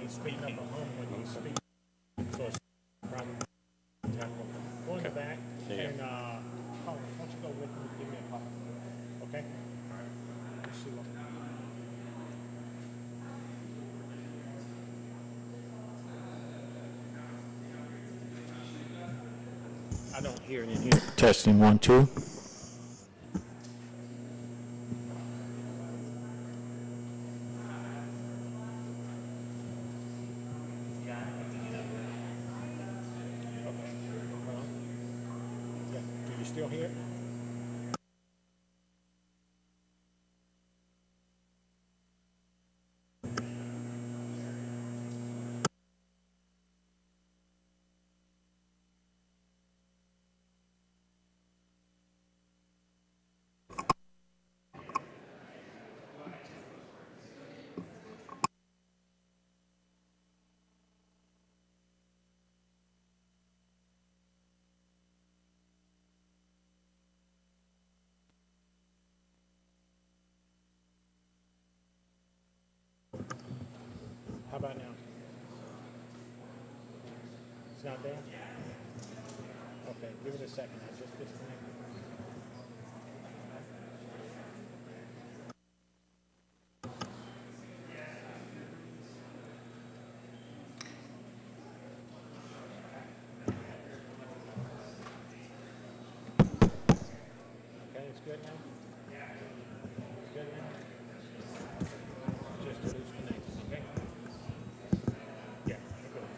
speaking up a hum when you speak. So it's probably go in the back and Colin, why don't you go with me? Give me a call. Okay? Let's see what. I don't hear it in here. Testing 1, 2. Yeah. Do you still hear it? How about now? It's not there? Okay, give it a second. I just disconnected. Okay, it's good now? It's good now? Just a loose connection, okay? Yeah, you're good.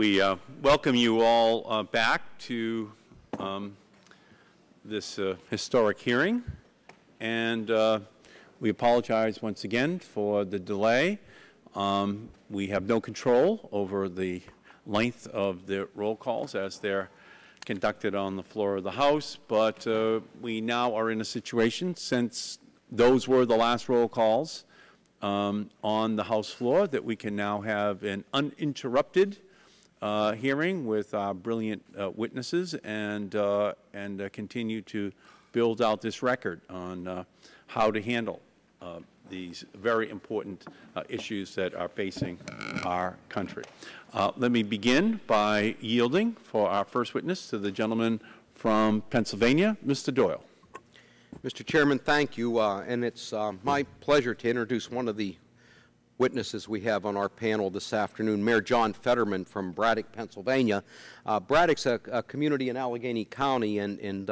We welcome you all back to this historic hearing, and we apologize once again for the delay. We have no control over the length of the roll calls as they're conducted on the floor of the House, but we now are in a situation, since those were the last roll calls on the House floor, that we can now have an uninterrupted hearing with our brilliant witnesses and continue to build out this record on how to handle these very important issues that are facing our country. Let me begin by yielding for our first witness to the gentleman from Pennsylvania, Mr. Doyle. Mr. Chairman, thank you, and it's my pleasure to introduce one of the witnesses we have on our panel this afternoon, Mayor John Fetterman from Braddock, Pennsylvania. Braddock's a community in Allegheny County, and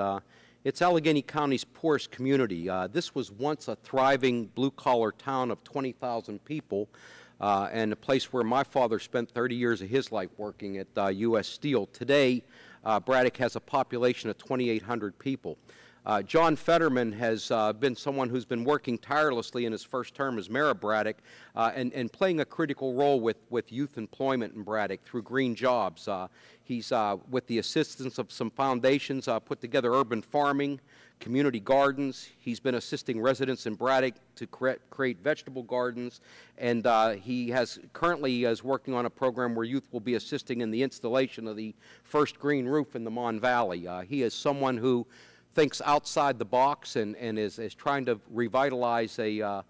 it's Allegheny County's poorest community. This was once a thriving blue-collar town of 20,000 people, and a place where my father spent 30 years of his life working at U.S. Steel. Today, Braddock has a population of 2,800 people. John Fetterman has been someone who's been working tirelessly in his first term as mayor of Braddock and playing a critical role with youth employment in Braddock through green jobs. He's, with the assistance of some foundations, put together urban farming, community gardens. He's been assisting residents in Braddock to create vegetable gardens, and he currently is working on a program where youth will be assisting in the installation of the first green roof in the Mon Valley. He is someone who thinks outside the box and is trying to revitalize a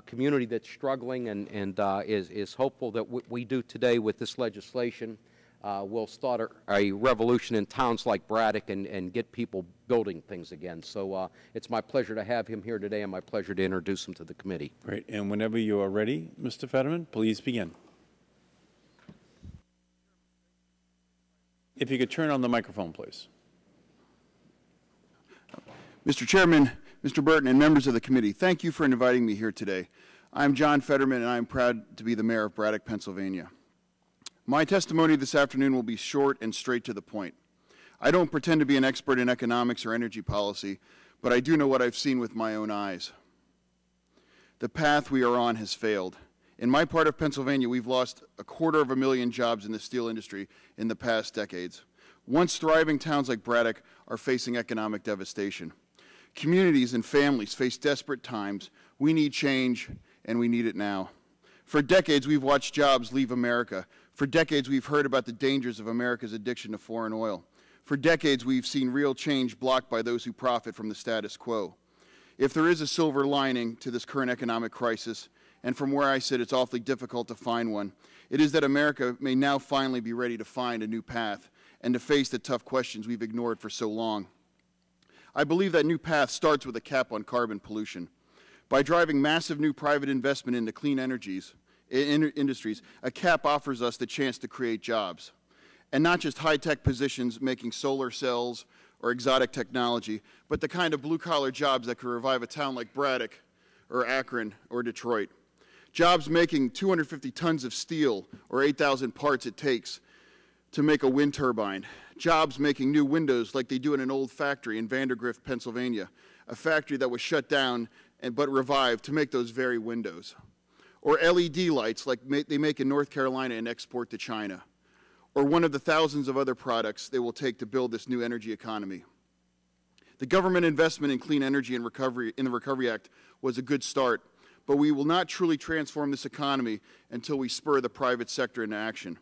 community that's struggling, and is hopeful that what we do today with this legislation will start a revolution in towns like Braddock and get people building things again. So it's my pleasure to have him here today, and my pleasure to introduce him to the committee. Great. And whenever you are ready, Mr. Fetterman, please begin. If you could turn on the microphone, please. Mr. Chairman, Mr. Burton, and members of the committee, thank you for inviting me here today. I'm John Fetterman, and I'm proud to be the mayor of Braddock, Pennsylvania. My testimony this afternoon will be short and straight to the point. I don't pretend to be an expert in economics or energy policy, but I do know what I've seen with my own eyes. The path we are on has failed. In my part of Pennsylvania, we've lost 250,000 jobs in the steel industry in the past decades. Once thriving towns like Braddock are facing economic devastation. Communities and families face desperate times. We need change, and we need it now. For decades, we've watched jobs leave America. For decades, we've heard about the dangers of America's addiction to foreign oil. For decades, we've seen real change blocked by those who profit from the status quo. If there is a silver lining to this current economic crisis, and from where I sit, it's awfully difficult to find one, it is that America may now finally be ready to find a new path and to face the tough questions we've ignored for so long. I believe that new path starts with a cap on carbon pollution. By driving massive new private investment into clean industries, a cap offers us the chance to create jobs. And not just high-tech positions making solar cells or exotic technology, but the kind of blue-collar jobs that could revive a town like Braddock or Akron or Detroit. Jobs making 250 tons of steel or 8,000 parts it takes to make a wind turbine. Jobs making new windows like they do in an old factory in Vandergrift, Pennsylvania, a factory that was shut down but revived to make those very windows. Or LED lights like they make in North Carolina and export to China. Or one of the thousands of other products they will take to build this new energy economy. The government investment in clean energy and recovery in the Recovery Act was a good start, but we will not truly transform this economy until we spur the private sector into action.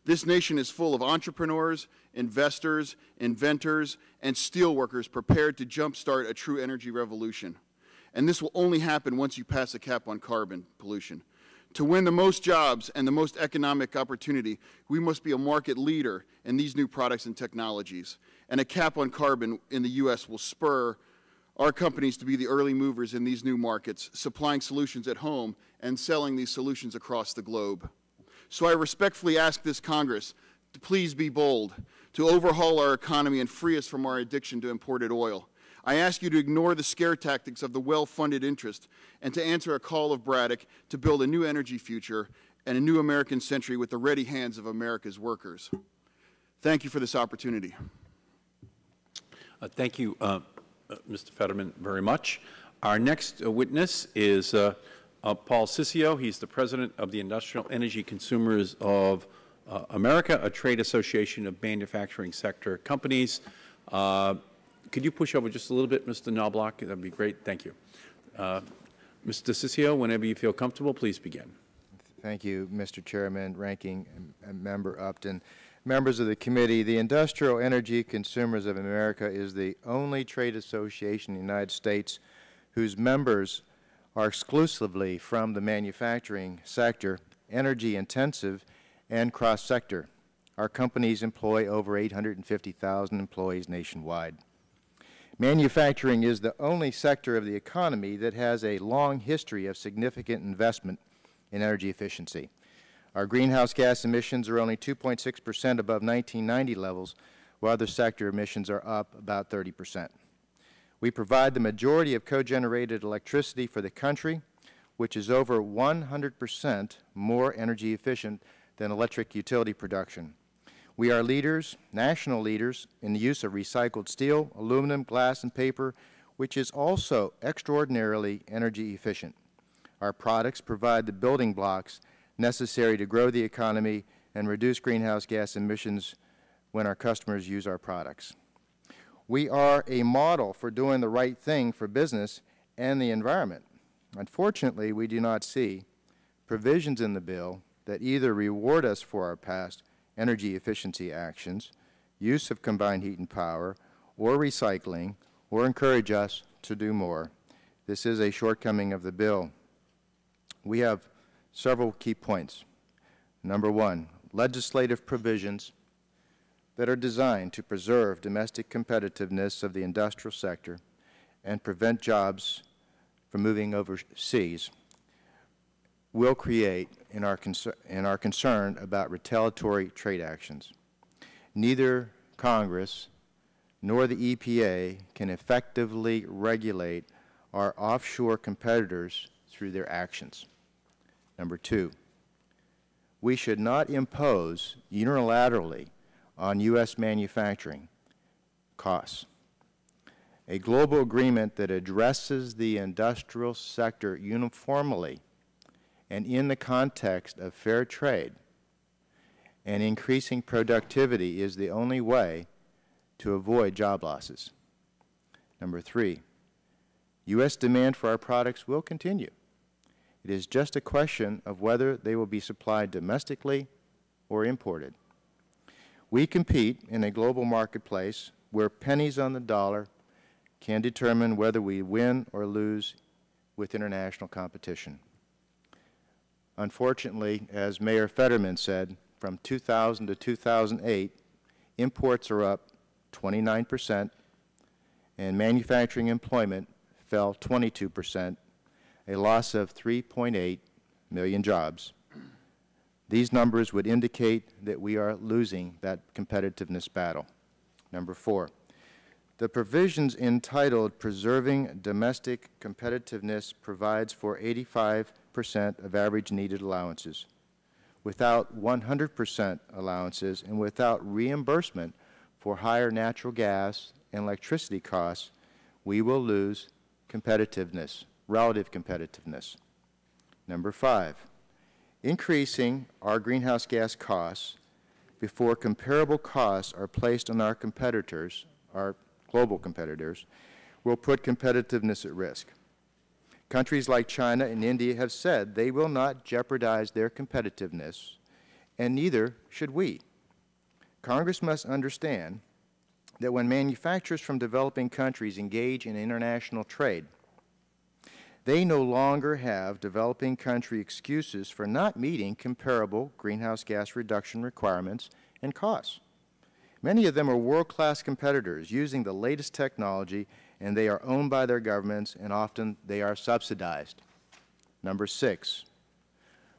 This nation is full of entrepreneurs, investors, inventors, and steelworkers prepared to jumpstart a true energy revolution. And this will only happen once you pass a cap on carbon pollution. To win the most jobs and the most economic opportunity, we must be a market leader in these new products and technologies. And a cap on carbon in the U.S. will spur our companies to be the early movers in these new markets, supplying solutions at home and selling these solutions across the globe. So I respectfully ask this Congress to please be bold, to overhaul our economy and free us from our addiction to imported oil. I ask you to ignore the scare tactics of the well-funded interest and to answer a call of Braddock to build a new energy future and a new American century with the ready hands of America's workers. Thank you for this opportunity. Thank you, Mr. Fetterman, very much. Our next witness is Paul Sisio. He's the president of the Industrial Energy Consumers of America, a trade association of manufacturing sector companies. Could you push over just a little bit, Mr. Knobloch? That would be great. Thank you. Mr. Sisio, whenever you feel comfortable, please begin. Thank you, Mr. Chairman, Ranking Member Upton. Members of the committee, the Industrial Energy Consumers of America is the only trade association in the United States whose members are exclusively from the manufacturing sector, energy intensive, and cross-sector. Our companies employ over 850,000 employees nationwide. Manufacturing is the only sector of the economy that has a long history of significant investment in energy efficiency. Our greenhouse gas emissions are only 2.6% above 1990 levels, while other sector emissions are up about 30%. We provide the majority of co-generated electricity for the country, which is over 100% more energy efficient than electric utility production. We are leaders, national leaders, in the use of recycled steel, aluminum, glass, and paper, which is also extraordinarily energy efficient. Our products provide the building blocks necessary to grow the economy and reduce greenhouse gas emissions when our customers use our products. We are a model for doing the right thing for business and the environment. Unfortunately, we do not see provisions in the bill that either reward us for our past energy efficiency actions, use of combined heat and power, or recycling, or encourage us to do more. This is a shortcoming of the bill. We have several key points. Number one, legislative provisions that are designed to preserve domestic competitiveness of the industrial sector and prevent jobs from moving overseas will create in our concern about retaliatory trade actions. Neither Congress nor the EPA can effectively regulate our offshore competitors through their actions. Number two, we should not impose unilaterally on U.S. manufacturing costs. A global agreement that addresses the industrial sector uniformly and in the context of fair trade and increasing productivity is the only way to avoid job losses. Number three, U.S. demand for our products will continue. It is just a question of whether they will be supplied domestically or imported. We compete in a global marketplace where pennies on the dollar can determine whether we win or lose with international competition. Unfortunately, as Mayor Fetterman said, from 2000 to 2008, imports are up 29%, and manufacturing employment fell 22%, a loss of 3.8 million jobs. These numbers would indicate that we are losing that competitiveness battle. Number four, the provisions entitled Preserving Domestic Competitiveness provides for 85% of average needed allowances. Without 100% allowances and without reimbursement for higher natural gas and electricity costs, we will lose competitiveness, relative competitiveness. Number five, increasing our greenhouse gas costs before comparable costs are placed on our competitors, our global competitors, will put competitiveness at risk. Countries like China and India have said they will not jeopardize their competitiveness, and neither should we. Congress must understand that when manufacturers from developing countries engage in international trade, they no longer have developing country excuses for not meeting comparable greenhouse gas reduction requirements and costs. Many of them are world-class competitors using the latest technology, and they are owned by their governments, and often they are subsidized. Number six,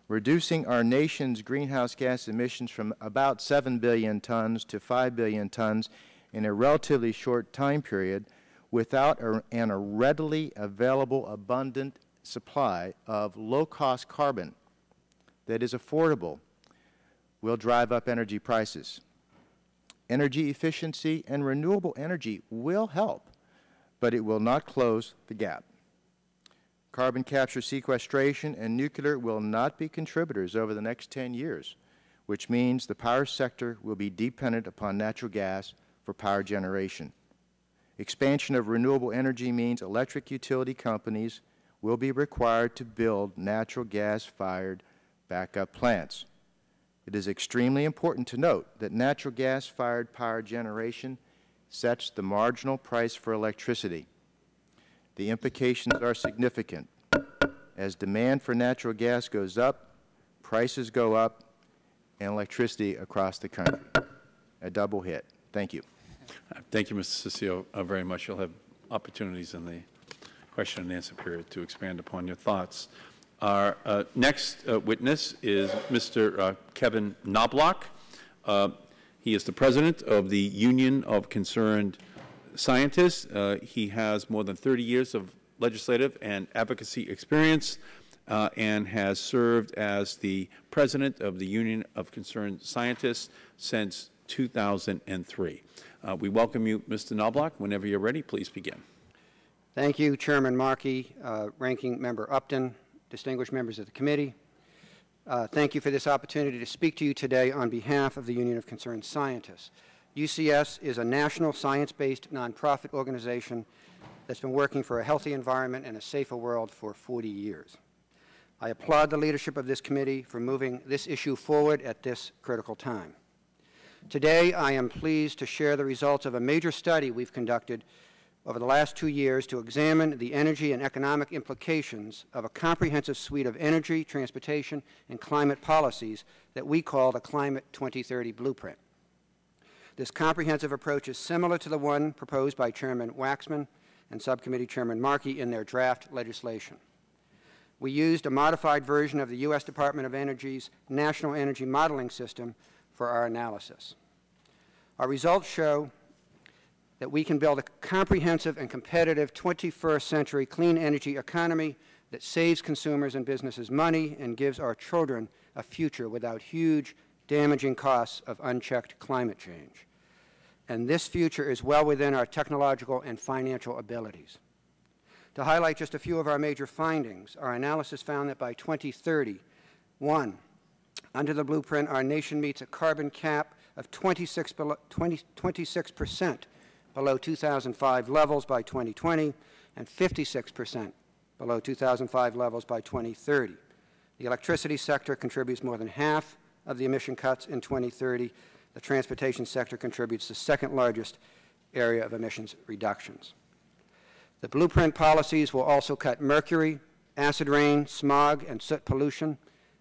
reducing our nation's greenhouse gas emissions from about 7 billion tons to 5 billion tons in a relatively short time period without a readily available abundant supply of low-cost carbon that is affordable will drive up energy prices. Energy efficiency and renewable energy will help, but it will not close the gap. Carbon capture, sequestration, and nuclear will not be contributors over the next 10 years, which means the power sector will be dependent upon natural gas for power generation. Expansion of renewable energy means electric utility companies will be required to build natural gas-fired backup plants. It is extremely important to note that natural gas-fired power generation sets the marginal price for electricity. The implications are significant. As demand for natural gas goes up, prices go up, and electricity across the country. A double hit. Thank you. Thank you, Mr. Ciccio, very much. You'll have opportunities in the question and answer period to expand upon your thoughts. Our next witness is Mr. Kevin Knobloch. He is the president of the Union of Concerned Scientists. He has more than 30 years of legislative and advocacy experience and has served as the president of the Union of Concerned Scientists since 2003. We welcome you, Mr. Knobloch. Whenever you're ready, please begin. Thank you, Chairman Markey, Ranking Member Upton, distinguished members of the committee. Thank you for this opportunity to speak to you today on behalf of the Union of Concerned Scientists. UCS is a national science-based nonprofit organization that's been working for a healthy environment and a safer world for 40 years. I applaud the leadership of this committee for moving this issue forward at this critical time. Today, I am pleased to share the results of a major study we've conducted over the last 2 years to examine the energy and economic implications of a comprehensive suite of energy, transportation, and climate policies that we call the Climate 2030 Blueprint. This comprehensive approach is similar to the one proposed by Chairman Waxman and Subcommittee Chairman Markey in their draft legislation. We used a modified version of the U.S. Department of Energy's National Energy Modeling System for our analysis. Our results show that we can build a comprehensive and competitive 21st century clean energy economy that saves consumers and businesses money and gives our children a future without huge, damaging costs of unchecked climate change. And this future is well within our technological and financial abilities. To highlight just a few of our major findings, our analysis found that by 2030, 1, under the blueprint, our nation meets a carbon cap of 26% below 2005 levels by 2020 and 56% below 2005 levels by 2030. The electricity sector contributes more than half of the emission cuts in 2030. The transportation sector contributes the second largest area of emissions reductions. The blueprint policies will also cut mercury, acid rain, smog, and soot pollution,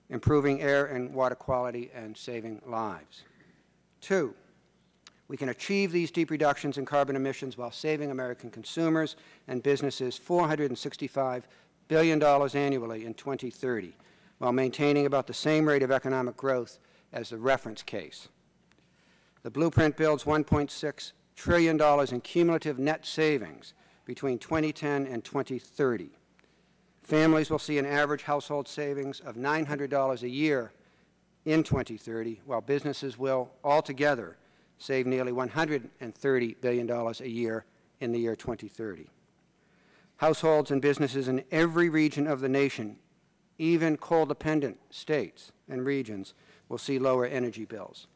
improving air and water quality and saving lives. 2, we can achieve these deep reductions in carbon emissions while saving American consumers and businesses $465 billion annually in 2030, while maintaining about the same rate of economic growth as the reference case. The blueprint builds $1.6 trillion in cumulative net savings between 2010 and 2030. Families will see an average household savings of $900 a year in 2030, while businesses will altogether save nearly $130 billion a year in the year 2030. Households and businesses in every region of the nation, even coal-dependent states and regions, will see lower energy bills.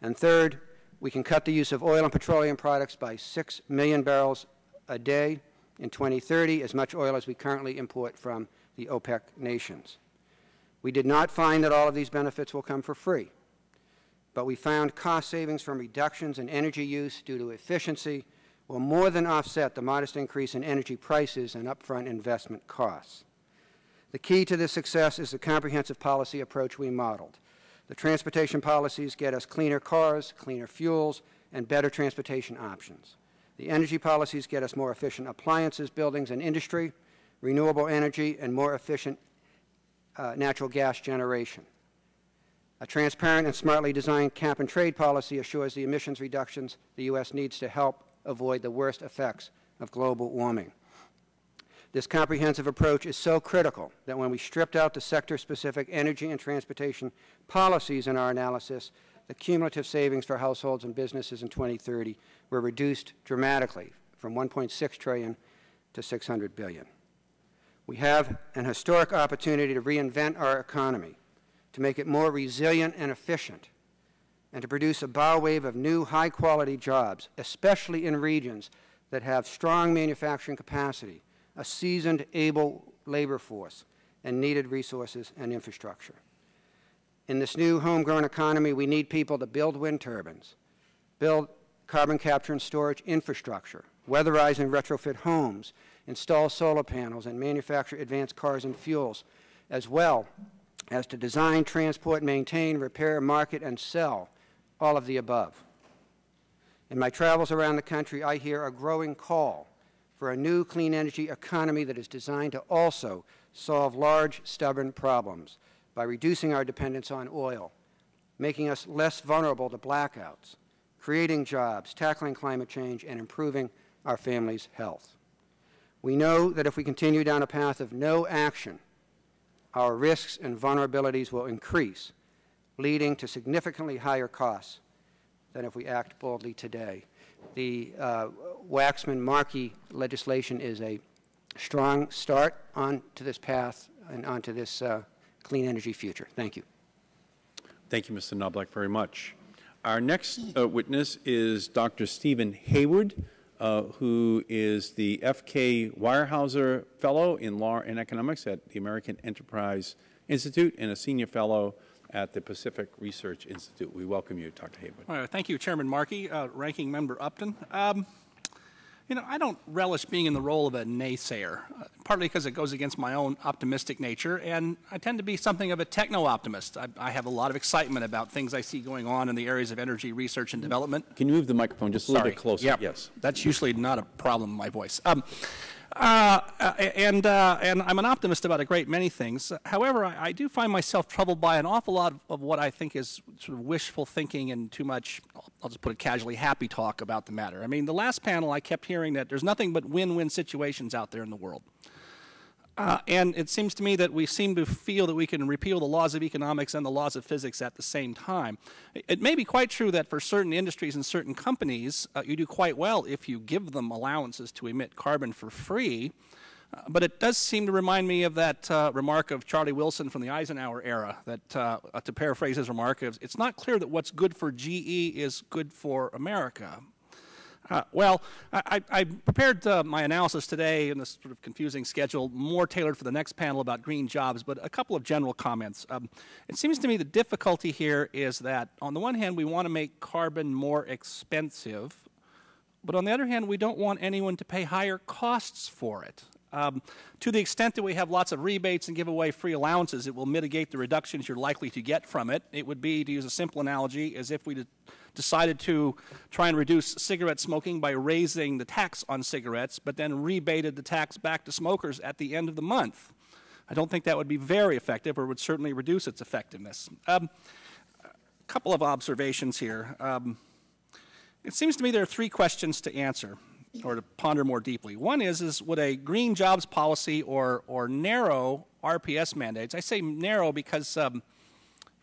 And third, we can cut the use of oil and petroleum products by 6 million barrels a day in 2030, as much oil as we currently import from the OPEC nations. We did not find that all of these benefits will come for free, but we found cost savings from reductions in energy use due to efficiency will more than offset the modest increase in energy prices and upfront investment costs. The key to this success is the comprehensive policy approach we modeled. The transportation policies get us cleaner cars, cleaner fuels, and better transportation options. The energy policies get us more efficient appliances, buildings, and industry, renewable energy, and more efficient natural gas generation. A transparent and smartly designed cap-and-trade policy assures the emissions reductions the U.S. needs to help avoid the worst effects of global warming. This comprehensive approach is so critical that when we stripped out the sector-specific energy and transportation policies in our analysis, the cumulative savings for households and businesses in 2030 were reduced dramatically from $1.6 trillion to $600 billion. We have an historic opportunity to reinvent our economy, to make it more resilient and efficient, and to produce a bow wave of new high-quality jobs, especially in regions that have strong manufacturing capacity, a seasoned, able labor force, and needed resources and infrastructure. In this new homegrown economy, we need people to build wind turbines, build carbon capture and storage infrastructure, weatherize and retrofit homes, install solar panels, and manufacture advanced cars and fuels, as well as to design, transport, maintain, repair, market, and sell all of the above. In my travels around the country, I hear a growing call for a new clean energy economy that is designed to also solve large, stubborn problems by reducing our dependence on oil, making us less vulnerable to blackouts, creating jobs, tackling climate change, and improving our families' health. We know that if we continue down a path of no action, our risks and vulnerabilities will increase, leading to significantly higher costs than if we act boldly today. The Waxman-Markey legislation is a strong start onto this path and onto this clean energy future. Thank you. Thank you, Mr. Knobloch, very much. Our next witness is Dr. Stephen Hayward, who is the F.K. Weyerhaeuser Fellow in Law and Economics at the American Enterprise Institute and a Senior Fellow at the Pacific Research Institute. We welcome you, Dr. Hayward. Thank you, Chairman Markey, Ranking Member Upton. You know, I don't relish being in the role of a naysayer, partly because it goes against my own optimistic nature, and I tend to be something of a techno-optimist. I have a lot of excitement about things I see going on in the areas of energy research and development. Can you move the microphone just a little bit closer? Yep. Yes. That's usually not a problem in my voice. And I'm an optimist about a great many things. However, I do find myself troubled by an awful lot of what I think is sort of wishful thinking and too much, I'll just put it casually, happy talk about the matter. I mean, the last panel I kept hearing that there's nothing but win-win situations out there in the world. And it seems to me that we seem to feel that we can repeal the laws of economics and the laws of physics at the same time. It may be quite true that for certain industries and certain companies, you do quite well if you give them allowances to emit carbon for free. But it does seem to remind me of that remark of Charlie Wilson from the Eisenhower era, that, to paraphrase his remark, it's not clear that what's good for GE is good for America. Well, I prepared my analysis today in this sort of confusing schedule, more tailored for the next panel about green jobs, but a couple of general comments. It seems to me the difficulty here is that, on the one hand, we want to make carbon more expensive, but on the other hand, we don't want anyone to pay higher costs for it. To the extent that we have lots of rebates and give away free allowances, it will mitigate the reductions you're likely to get from it. It would be, to use a simple analogy, as if we decided to try and reduce cigarette smoking by raising the tax on cigarettes, but then rebated the tax back to smokers at the end of the month. I don't think that would be very effective, or would certainly reduce its effectiveness. A couple of observations here. It seems to me there are three questions to answer, or to ponder more deeply. One is would a green jobs policy or narrow RPS mandates, I say narrow because,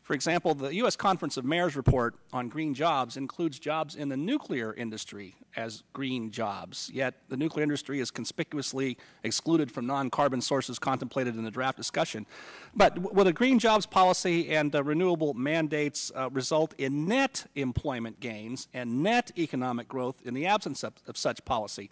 for example, the U.S. Conference of Mayors report on green jobs includes jobs in the nuclear industry as green jobs, yet the nuclear industry is conspicuously excluded from non-carbon sources contemplated in the draft discussion. But would a green jobs policy and renewable mandates result in net employment gains and net economic growth in the absence of such policy?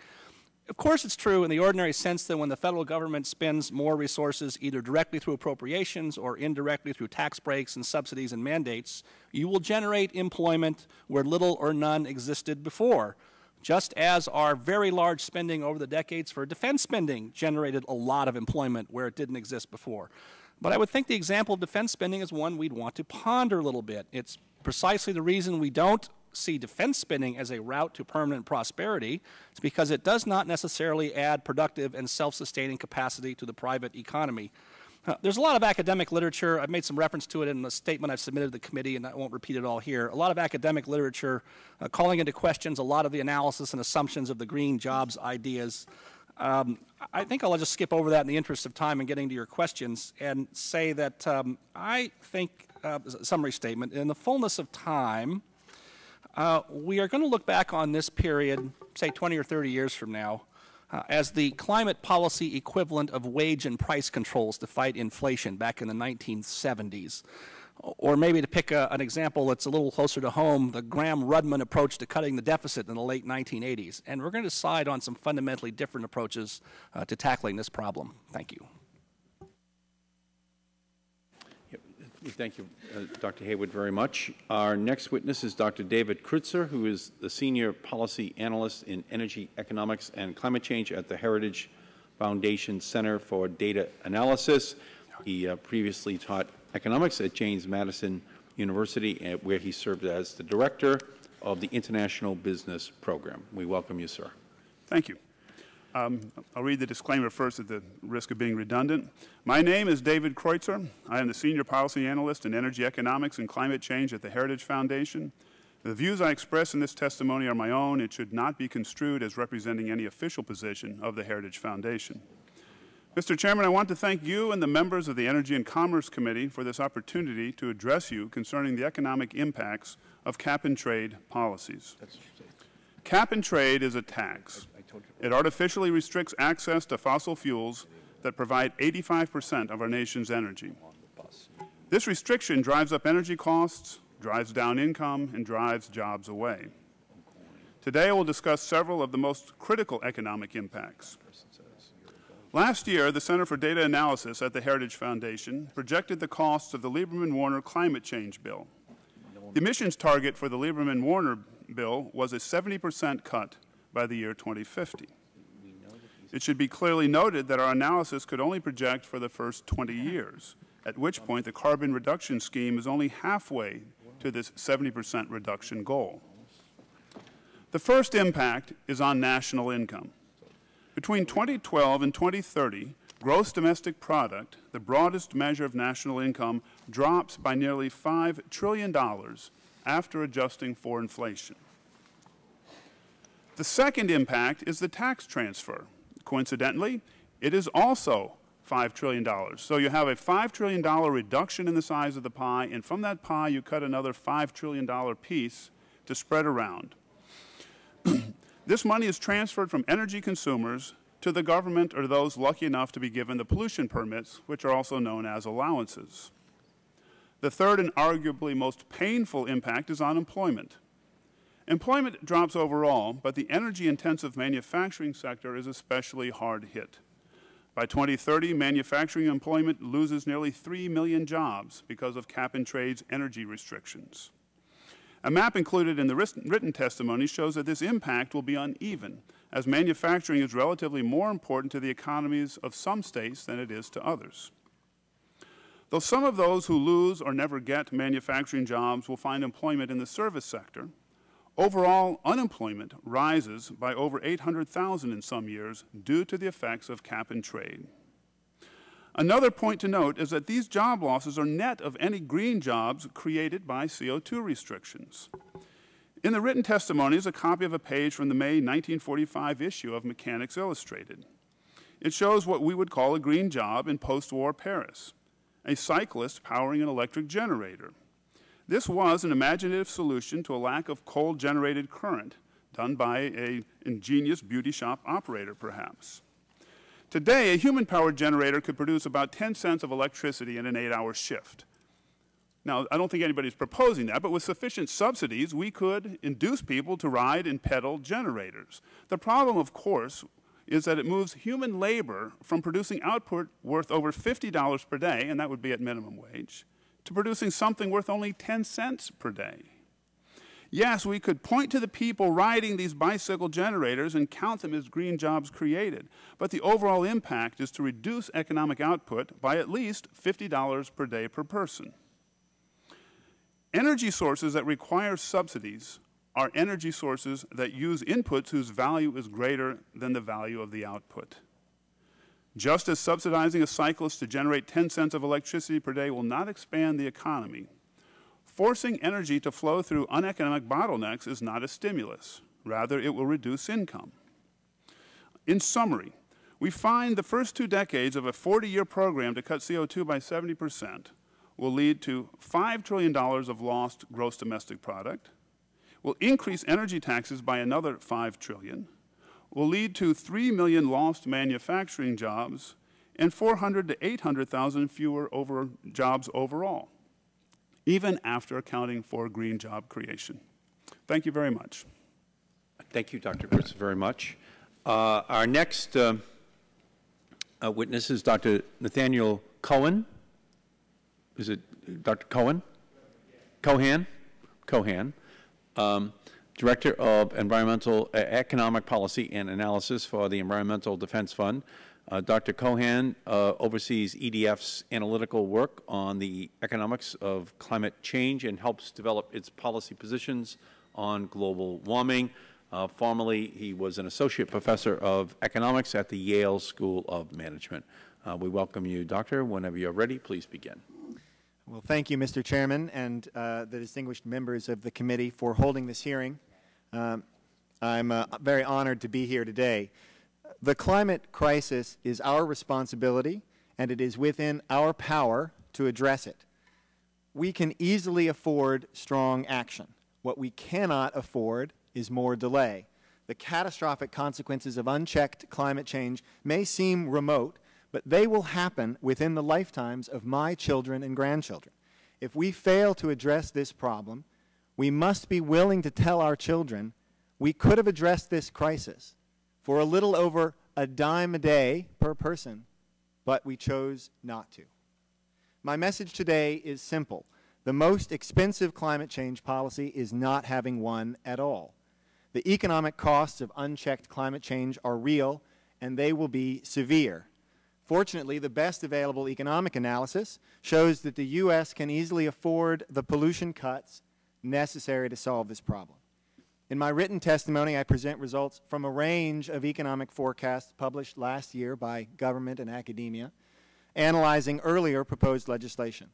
Of course, it's true in the ordinary sense that when the federal government spends more resources either directly through appropriations or indirectly through tax breaks and subsidies and mandates, you will generate employment where little or none existed before, just as our very large spending over the decades for defense spending generated a lot of employment where it didn't exist before. But I would think the example of defense spending is one we'd want to ponder a little bit. It's precisely the reason we don't see defense spending as a route to permanent prosperity. It's because it does not necessarily add productive and self-sustaining capacity to the private economy. There's a lot of academic literature. I've made some reference to it in the statement I've submitted to the committee, and I won't repeat it all here. A lot of academic literature calling into questions a lot of the analysis and assumptions of the green jobs ideas. I think I'll just skip over that in the interest of time and getting to your questions and say that I think, summary statement, in the fullness of time, we are going to look back on this period, say 20 or 30 years from now, as the climate policy equivalent of wage and price controls to fight inflation back in the 1970s. Or maybe to pick an example that's a little closer to home, the Gramm-Rudman approach to cutting the deficit in the late 1980s. And we're going to decide on some fundamentally different approaches to tackling this problem. Thank you. Thank you, Dr. Haywood, very much. Our next witness is Dr. David Kreutzer, who is the Senior Policy Analyst in Energy Economics and Climate Change at the Heritage Foundation Center for Data Analysis. He previously taught economics at James Madison University, where he served as the director of the International Business Program. We welcome you, sir. Thank you. I'll read the disclaimer first at the risk of being redundant. My name is David Kreutzer. I am the Senior Policy Analyst in Energy Economics and Climate Change at the Heritage Foundation. The views I express in this testimony are my own. It should not be construed as representing any official position of the Heritage Foundation. Mr. Chairman, I want to thank you and the members of the Energy and Commerce Committee for this opportunity to address you concerning the economic impacts of cap-and-trade policies. Cap-and-trade is a tax. It artificially restricts access to fossil fuels that provide 85% of our nation's energy. This restriction drives up energy costs, drives down income, and drives jobs away. Today, I will discuss several of the most critical economic impacts. Last year, the Center for Data Analysis at the Heritage Foundation projected the costs of the Lieberman-Warner climate change bill. The emissions target for the Lieberman-Warner bill was a 70% cut by the year 2050. It should be clearly noted that our analysis could only project for the first 20 years, at which point the carbon reduction scheme is only halfway to this 70% reduction goal. The first impact is on national income. Between 2012 and 2030, gross domestic product, the broadest measure of national income, drops by nearly $5 trillion after adjusting for inflation. The second impact is the tax transfer. Coincidentally, it is also $5 trillion. So you have a $5 trillion reduction in the size of the pie, and from that pie you cut another $5 trillion piece to spread around. This money is transferred from energy consumers to the government or those lucky enough to be given the pollution permits, which are also known as allowances. The third and arguably most painful impact is on employment. Employment drops overall, but the energy-intensive manufacturing sector is especially hard hit. By 2030, manufacturing employment loses nearly 3 million jobs because of cap-and-trade's energy restrictions. A map included in the written testimony shows that this impact will be uneven, as manufacturing is relatively more important to the economies of some states than it is to others. Though some of those who lose or never get manufacturing jobs will find employment in the service sector, overall unemployment rises by over 800,000 in some years due to the effects of cap-and-trade. Another point to note is that these job losses are net of any green jobs created by CO2 restrictions. In the written testimony is a copy of a page from the May 1945 issue of Mechanics Illustrated. It shows what we would call a green job in post-war Paris, a cyclist powering an electric generator. This was an imaginative solution to a lack of coal-generated current, done by an ingenious beauty shop operator, perhaps. Today, a human-powered generator could produce about 10 cents of electricity in an 8-hour shift. Now, I don't think anybody's proposing that, but with sufficient subsidies, we could induce people to ride and pedal generators. The problem, of course, is that it moves human labor from producing output worth over $50 per day, and that would be at minimum wage, to producing something worth only 10 cents per day. Yes, we could point to the people riding these bicycle generators and count them as green jobs created, but the overall impact is to reduce economic output by at least $50 per day per person. Energy sources that require subsidies are energy sources that use inputs whose value is greater than the value of the output. Just as subsidizing a cyclist to generate 10 cents of electricity per day will not expand the economy, forcing energy to flow through uneconomic bottlenecks is not a stimulus. Rather, it will reduce income. In summary, we find the first 2 decades of a 40-year program to cut CO2 by 70% will lead to $5 trillion of lost gross domestic product, will increase energy taxes by another $5 trillion, will lead to 3 million lost manufacturing jobs, and 400 to 800,000 fewer jobs overall, even after accounting for green job creation. Thank you very much. Thank you, Dr. Kurtz, very much. Our next witness is Dr. Nathaniel Cohen. Is it Dr. Cohen? Cohan? Cohan. Director of Environmental Economic Policy and Analysis for the Environmental Defense Fund. Dr. Cohan oversees EDF's analytical work on the economics of climate change and helps develop its policy positions on global warming. Formerly, he was an associate professor of economics at the Yale School of Management. We welcome you, Doctor. Whenever you're ready, please begin. Well, thank you, Mr. Chairman, and the distinguished members of the committee for holding this hearing. I'm very honored to be here today. The climate crisis is our responsibility, and it is within our power to address it. We can easily afford strong action. What we cannot afford is more delay. The catastrophic consequences of unchecked climate change may seem remote, but they will happen within the lifetimes of my children and grandchildren. If we fail to address this problem, we must be willing to tell our children we could have addressed this crisis for a little over a dime a day per person, but we chose not to. My message today is simple. The most expensive climate change policy is not having one at all. The economic costs of unchecked climate change are real, and they will be severe. Fortunately, the best available economic analysis shows that the U.S. can easily afford the pollution cuts necessary to solve this problem. In my written testimony, I present results from a range of economic forecasts published last year by government and academia, analyzing earlier proposed legislation.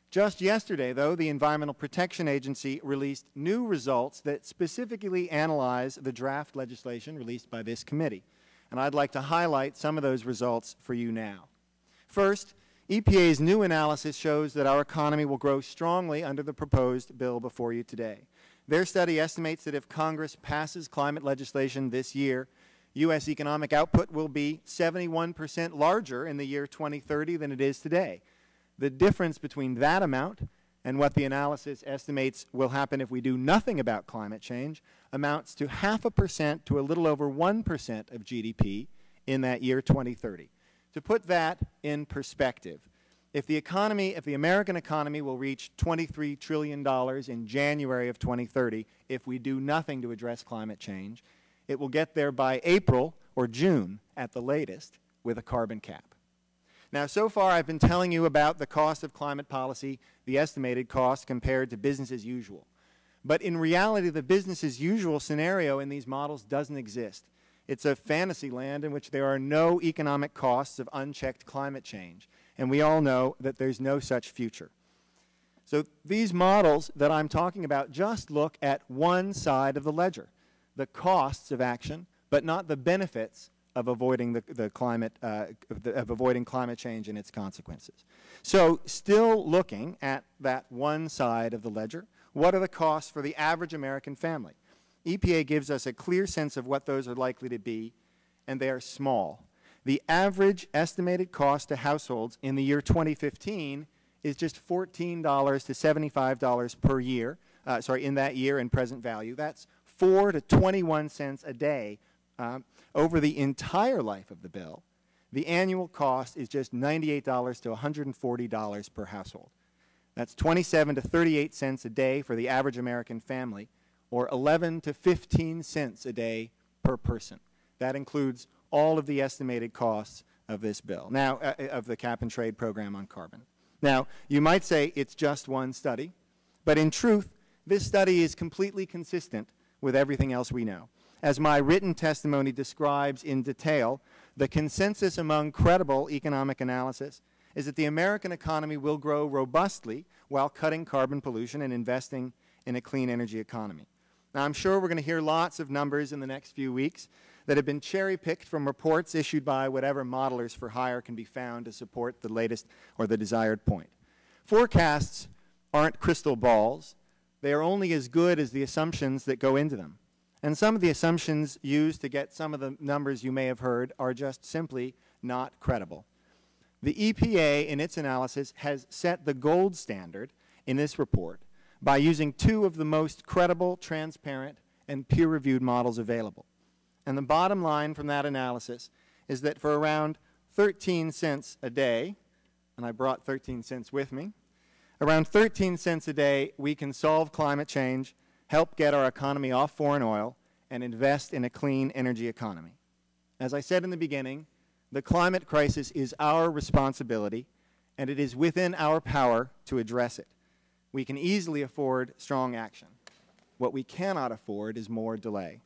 Just yesterday, though, the Environmental Protection Agency released new results that specifically analyze the draft legislation released by this committee. And I'd like to highlight some of those results for you now. First, EPA's new analysis shows that our economy will grow strongly under the proposed bill before you today. Their study estimates that if Congress passes climate legislation this year, U.S. economic output will be 71% larger in the year 2030 than it is today. The difference between that amount and what the analysis estimates will happen if we do nothing about climate change amounts to 0.5% to a little over 1% of GDP in that year 2030. To put that in perspective, if the American economy will reach $23 trillion in January of 2030 if we do nothing to address climate change, it will get there by April or June at the latest with a carbon cap. Now, so far I've been telling you about the cost of climate policy, the estimated cost compared to business as usual. But in reality, the business as usual scenario in these models doesn't exist. It's a fantasy land in which there are no economic costs of unchecked climate change. And we all know that there's no such future. So these models that I'm talking about just look at one side of the ledger, the costs of action, but not the benefits of avoiding avoiding climate change and its consequences. So still looking at that one side of the ledger, what are the costs for the average American family? EPA gives us a clear sense of what those are likely to be, and they are small. The average estimated cost to households in the year 2015 is just $14 to $75 per year, in that year in present value. That's 4 to 21 cents a day over the entire life of the bill. The annual cost is just $98 to $140 per household. That's 27 to 38 cents a day for the average American family, or 11 to 15 cents a day per person. That includes all of the estimated costs of this bill, now of the cap and trade program on carbon. Now, you might say it's just one study, but in truth, this study is completely consistent with everything else we know. As my written testimony describes in detail, the consensus among credible economic analysis is that the American economy will grow robustly while cutting carbon pollution and investing in a clean energy economy. Now, I'm sure we're going to hear lots of numbers in the next few weeks. that have been cherry-picked from reports issued by whatever modelers for hire can be found to support the latest or the desired point. Forecasts aren't crystal balls. They are only as good as the assumptions that go into them. And some of the assumptions used to get some of the numbers you may have heard are just simply not credible. The EPA, in its analysis, has set the gold standard in this report by using two of the most credible, transparent, and peer-reviewed models available. And the bottom line from that analysis is that for around 13 cents a day, and I brought 13 cents with me, around 13 cents a day, we can solve climate change, help get our economy off foreign oil, and invest in a clean energy economy. As I said in the beginning, the climate crisis is our responsibility, and it is within our power to address it. We can easily afford strong action. What we cannot afford is more delay.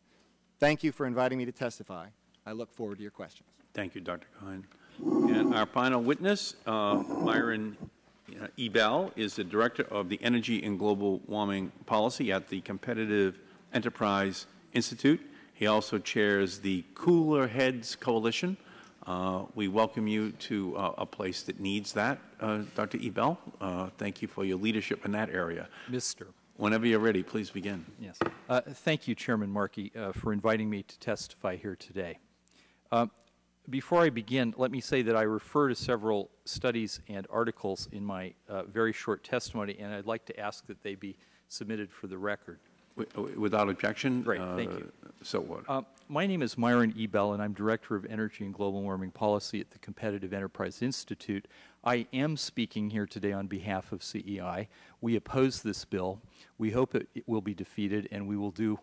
Thank you for inviting me to testify. I look forward to your questions. Thank you, Dr. Cohen. And our final witness, Myron Ebell, is the Director of the Energy and Global Warming Policy at the Competitive Enterprise Institute. He also chairs the Cooler Heads Coalition. We welcome you to a place that needs that, Dr. Ebell. Thank you for your leadership in that area. Mr. Whenever you're ready, please begin. Yes. Thank you, Chairman Markey, for inviting me to testify here today. Before I begin, let me say that I refer to several studies and articles in my very short testimony, and I'd like to ask that they be submitted for the record. Without objection? Great, thank you. So what? My name is Myron Ebell, and I'm Director of Energy and Global Warming Policy at the Competitive Enterprise Institute. I am speaking here today on behalf of CEI. We oppose this bill. We hope it will be defeated, and we will do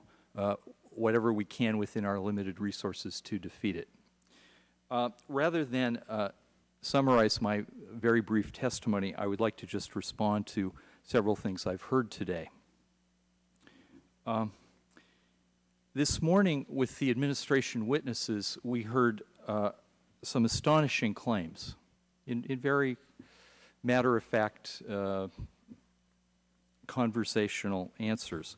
whatever we can within our limited resources to defeat it. Rather than summarize my very brief testimony, I would like to just respond to several things I've heard today. This morning, with the administration witnesses, we heard some astonishing claims in very matter-of-fact conversational answers,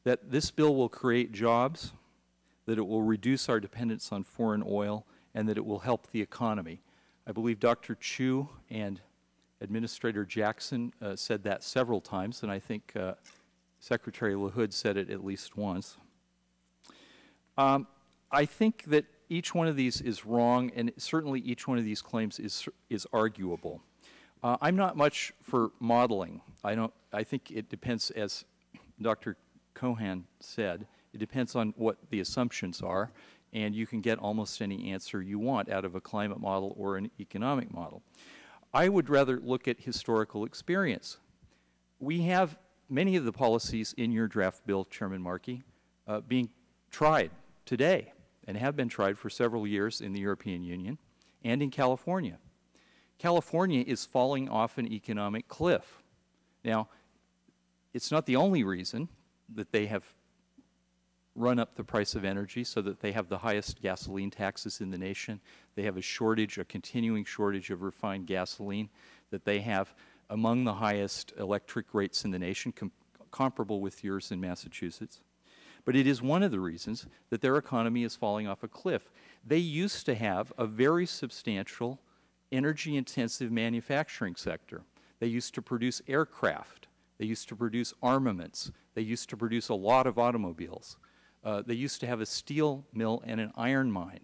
that this bill will create jobs, that it will reduce our dependence on foreign oil, and that it will help the economy. I believe Dr. Chu and Administrator Jackson said that several times, and I think Secretary LaHood said it at least once. I think that each one of these is wrong, and certainly each one of these claims is arguable. I'm not much for modeling. I think it depends, as Dr. Cohen said, it depends on what the assumptions are, and you can get almost any answer you want out of a climate model or an economic model. I would rather look at historical experience. We have many of the policies in your draft bill, Chairman Markey, being tried today and have been tried for several years in the European Union and in California. California is falling off an economic cliff. Now, it's not the only reason that they have run up the price of energy so that they have the highest gasoline taxes in the nation. They have a shortage, a continuing shortage of refined gasoline, that they have among the highest electric rates in the nation, comparable with yours in Massachusetts. But it is one of the reasons that their economy is falling off a cliff. They used to have a very substantial energy-intensive manufacturing sector. They used to produce aircraft. They used to produce armaments. They used to produce a lot of automobiles. They used to have a steel mill and an iron mine.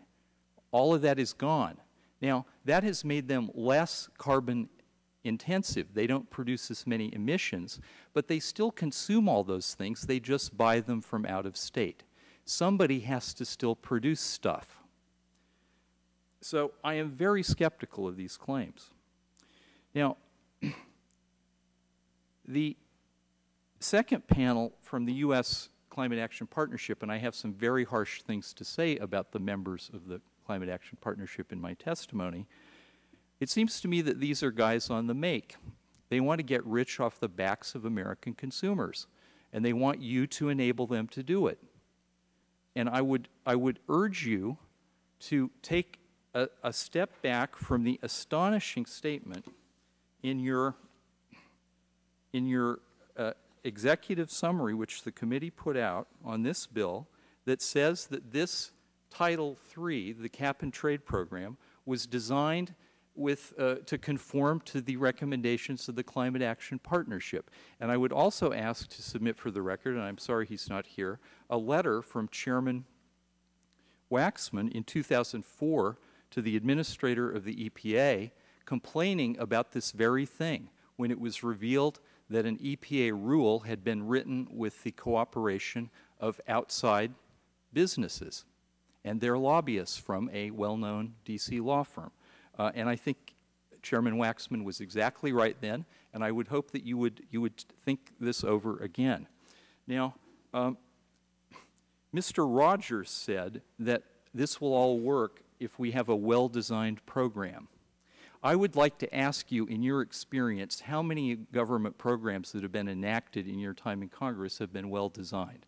All of that is gone. Now, that has made them less carbon intensive. They don't produce as many emissions, but they still consume all those things. They just buy them from out of state. Somebody has to still produce stuff. So I am very skeptical of these claims. Now, the second panel from the U.S. Climate Action Partnership, and I have some very harsh things to say about the members of the Climate Action Partnership in my testimony, it seems to me that these are guys on the make. They want to get rich off the backs of American consumers, and they want you to enable them to do it. And I would urge you to take a step back from the astonishing statement in your executive summary, which the committee put out on this bill, that says that this Title III, the Cap and Trade Program, was designed to conform to the recommendations of the Climate Action Partnership. And I would also ask to submit for the record, and I'm sorry he's not here, a letter from Chairman Waxman in 2004 to the administrator of the EPA complaining about this very thing when it was revealed that an EPA rule had been written with the cooperation of outside businesses and their lobbyists from a well-known D.C. law firm. And I think Chairman Waxman was exactly right then, and I would hope that you would think this over again. Now, Mr. Rogers said that this will all work if we have a well-designed program. I would like to ask you, in your experience, how many government programs that have been enacted in your time in Congress have been well-designed?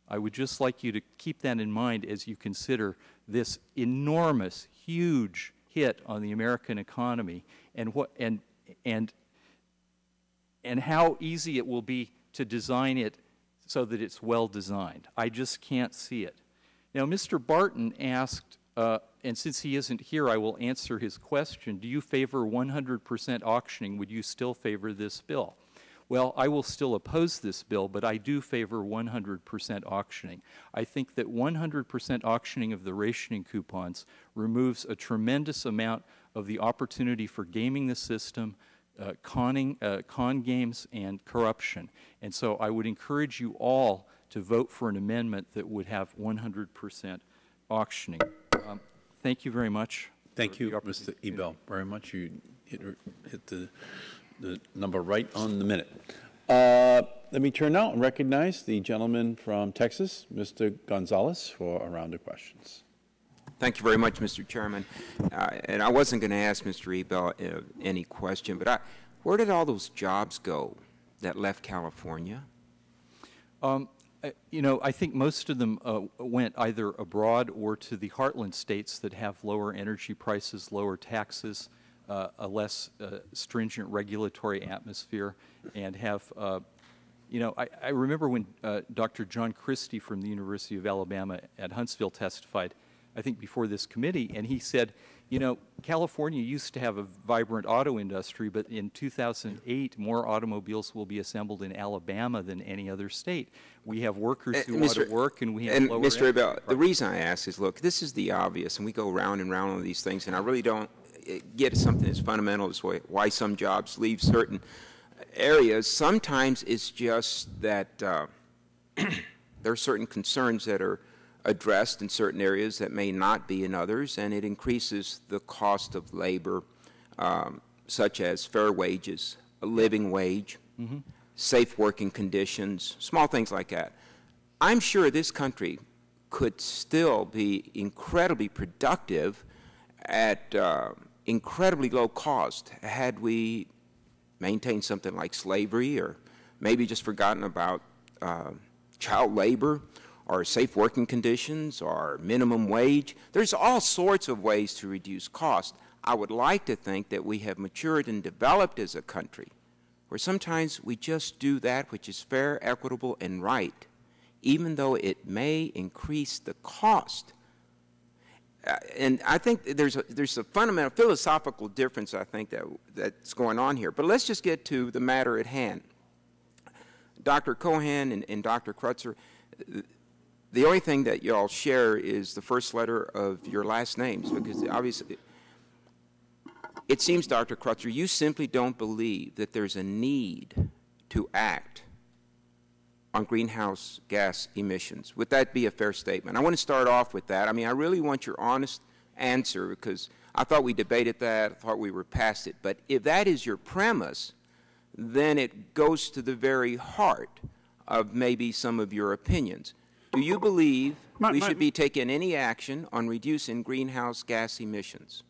I would just like you to keep that in mind as you consider this enormous, huge hit on the American economy and how easy it will be to design it so that it's well designed. I just can't see it. Now, Mr. Barton asked, and since he isn't here, I will answer his question, do you favor 100% auctioning? Would you still favor this bill? Well, I will still oppose this bill, but I do favor 100% auctioning. I think that 100% auctioning of the rationing coupons removes a tremendous amount of the opportunity for gaming the system, con games, and corruption. And so I would encourage you all to vote for an amendment that would have 100% auctioning. Thank you very much. Thank you, Mr. Ebell, very much. You hit the number right on the minute. Let me turn now and recognize the gentleman from Texas, Mr. Gonzalez, for a round of questions. Thank you very much, Mr. Chairman. And I wasn't going to ask Mr. Ebell any question, but where did all those jobs go that left California? You know, I think most of them went either abroad or to the heartland states that have lower energy prices, lower taxes, a less stringent regulatory atmosphere, and have, you know, I remember when Dr. John Christie from the University of Alabama at Huntsville testified, I think before this committee, and he said, you know, California used to have a vibrant auto industry, but in 2008, more automobiles will be assembled in Alabama than any other state. We have workers who want to work, and we have lower Mr. Ebell, the reason I ask is, look, this is the obvious, and we go round and round on these things, and I really don't get something as fundamental as why some jobs leave certain areas. Sometimes it's just that there are certain concerns that are addressed in certain areas that may not be in others, and it increases the cost of labor, such as fair wages, a living wage, safe working conditions, small things like that. I'm sure this country could still be incredibly productive at incredibly low cost had we maintained something like slavery, or maybe just forgotten about child labor, or safe working conditions, or minimum wage. There's all sorts of ways to reduce cost. I would like to think that we have matured and developed as a country, where sometimes we just do that which is fair, equitable, and right, even though it may increase the cost. And I think there's a fundamental philosophical difference, I think, that's going on here. But let's just get to the matter at hand. Dr. Cohen and Dr. Crutzer, the only thing that you all share is the first letter of your last names, because obviously it seems, Dr. Crutzer, you simply don't believe that there's a need to act on greenhouse gas emissions. Would that be a fair statement? I want to start off with that. I mean, I really want your honest answer, because I thought we debated that, I thought we were past it. But if that is your premise, then it goes to the very heart of maybe some of your opinions. Do you believe we should be taking any action on reducing greenhouse gas emissions?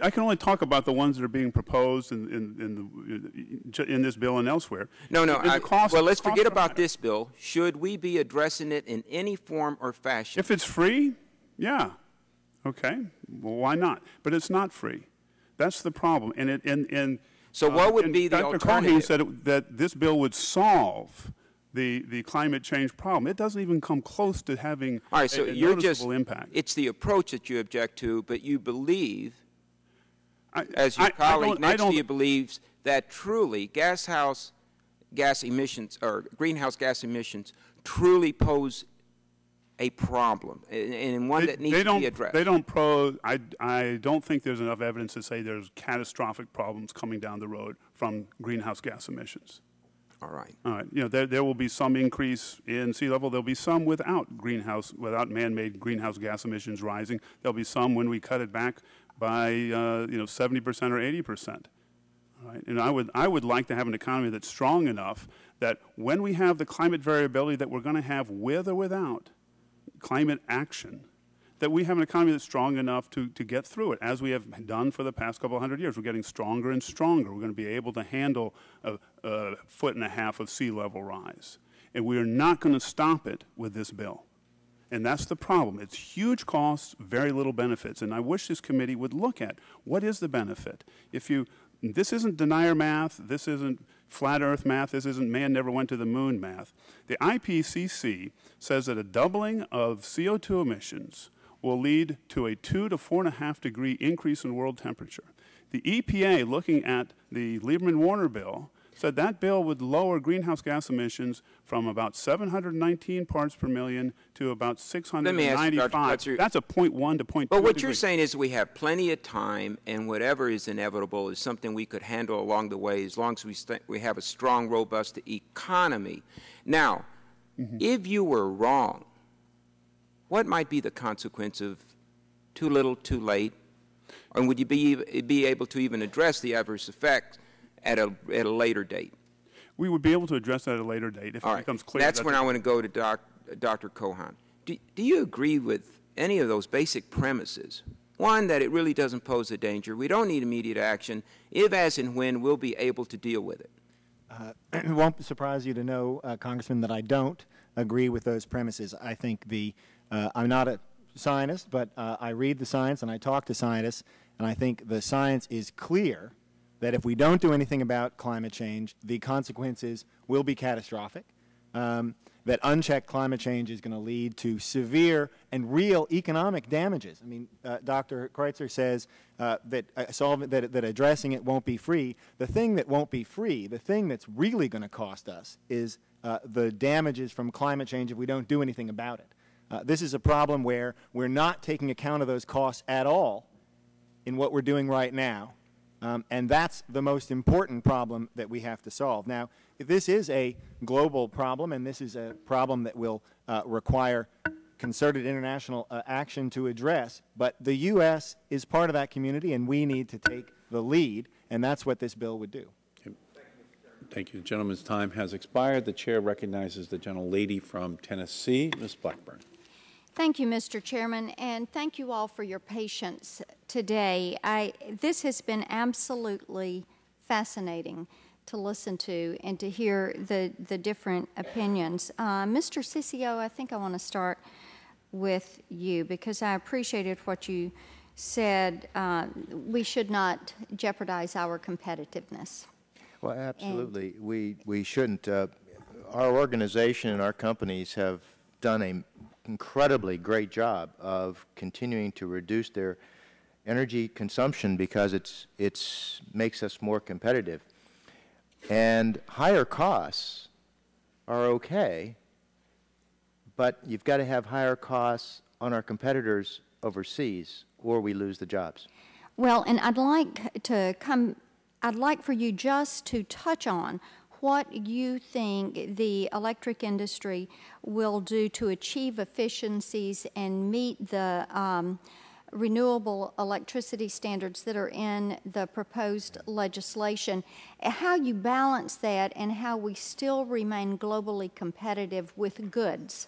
I can only talk about the ones that are being proposed in this bill and elsewhere. No. Well, let's forget about this bill. Should we be addressing it in any form or fashion? If it's free, yeah. Okay. Well, why not? But it's not free. That's the problem. So what would be the alternative? Dr. Cohen said that this bill would solve the climate change problem. It doesn't even come close to having All right, so a you're noticeable just, impact. It's the approach that you object to, but you believe, as your colleague next to you believes, that truly greenhouse gas emissions truly pose a problem, and one that needs to be addressed. I don't think there's enough evidence to say there's catastrophic problems coming down the road from greenhouse gas emissions. All right. All right. You know, there will be some increase in sea level. There'll be some without man-made greenhouse gas emissions rising. There'll be some when we cut it back by 70% or 80%. All right. And I would like to have an economy that's strong enough that when we have the climate variability that we're going to have with or without climate action, that we have an economy that's strong enough to get through it, as we have done for the past couple of hundred years. We're getting stronger and stronger. We're going to be able to handle a 1.5 foot of sea level rise. And we are not going to stop it with this bill. And that's the problem. It's huge costs, very little benefits. And I wish this committee would look at what is the benefit. This isn't denier math, this isn't flat earth math, this isn't man never went to the moon math. The IPCC says that a doubling of CO2 emissions will lead to a 2 to 4.5 degree increase in world temperature. The EPA, looking at the Lieberman-Warner bill, said that bill would lower greenhouse gas emissions from about 719 parts per million to about 695. That's a 0.1 to 0.2 But what degree. you're saying is we have plenty of time, and whatever is inevitable is something we could handle along the way as long as we have a strong, robust economy. Now, if you were wrong, what might be the consequence of too little, too late? And would you be able to even address the adverse effects at a later date? We would be able to address that at a later date if it becomes clear. That's when I want to go to Dr. Cohan. Do you agree with any of those basic premises? One, that it really doesn't pose a danger. We don't need immediate action. If, as, and when, we'll be able to deal with it. It won't surprise you to know, Congressman, that I don't agree with those premises. I think I'm not a scientist, but I read the science and I talk to scientists, and I think the science is clear that if we don't do anything about climate change, the consequences will be catastrophic, that unchecked climate change is going to lead to severe and real economic damages. I mean, Dr. Kreutzer says that addressing it won't be free. The thing that won't be free, the thing that's really going to cost us, is the damages from climate change if we don't do anything about it. This is a problem where we're not taking account of those costs at all in what we're doing right now. And that's the most important problem that we have to solve. Now, this is a global problem, and this is a problem that will require concerted international action to address. But the U.S. is part of that community, and we need to take the lead, and that's what this bill would do. Okay. Thank you. The gentleman's time has expired. The chair recognizes the gentlelady from Tennessee, Ms. Blackburn. Thank you, Mr. Chairman, and thank you all for your patience today. This has been absolutely fascinating to listen to and to hear the different opinions. Mr. Ciccio, I think I want to start with you because I appreciated what you said. We should not jeopardize our competitiveness. Well, absolutely. We shouldn't. Our organization and our companies have done an incredibly great job of continuing to reduce their energy consumption because it makes us more competitive. And higher costs are okay, but you've got to have higher costs on our competitors overseas or we lose the jobs. Well, and I'd like for you just to touch on what you think the electric industry will do to achieve efficiencies and meet the renewable electricity standards that are in the proposed legislation, how you balance that and how we still remain globally competitive with goods.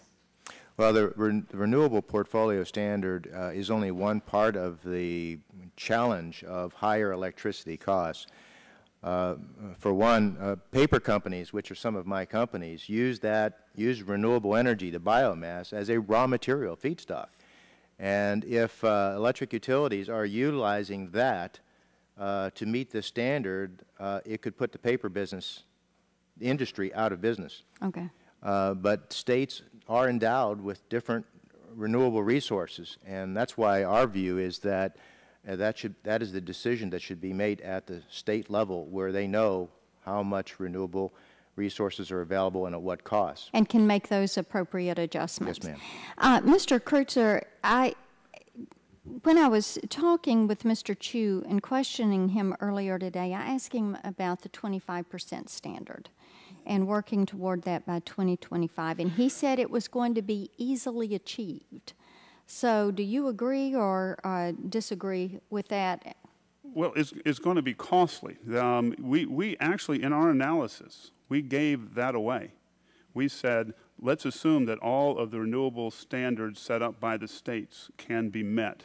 Well, the renewable portfolio standard is only one part of the challenge of higher electricity costs. For one, paper companies, which are some of my companies, use renewable energy, the biomass, as a raw material feedstock. And if electric utilities are utilizing that to meet the standard, it could put the paper industry out of business. Okay. but states are endowed with different renewable resources, and that's why our view is that that is the decision that should be made at the state level, where they know how much renewable resources are available and at what cost. And can make those appropriate adjustments. Yes, ma'am. Mr. Kreutzer, when I was talking with Mr. Chu and questioning him earlier today, I asked him about the 25% standard and working toward that by 2025, and he said it was going to be easily achieved. So do you agree or disagree with that? Well, it's going to be costly. We actually, in our analysis, we gave that away. We said, let's assume that all of the renewable standards set up by the states can be met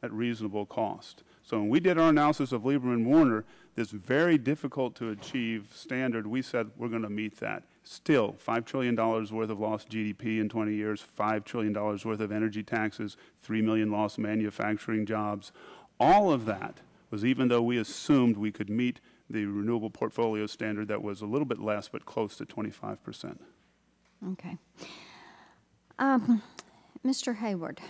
at reasonable cost. So when we did our analysis of Lieberman Warner, this very difficult to achieve standard, we said we're going to meet that. Still, $5 trillion worth of lost GDP in 20 years, $5 trillion worth of energy taxes, 3 million lost manufacturing jobs. All of that was even though we assumed we could meet the renewable portfolio standard that was a little bit less but close to 25%. Okay. Mr. Hayward,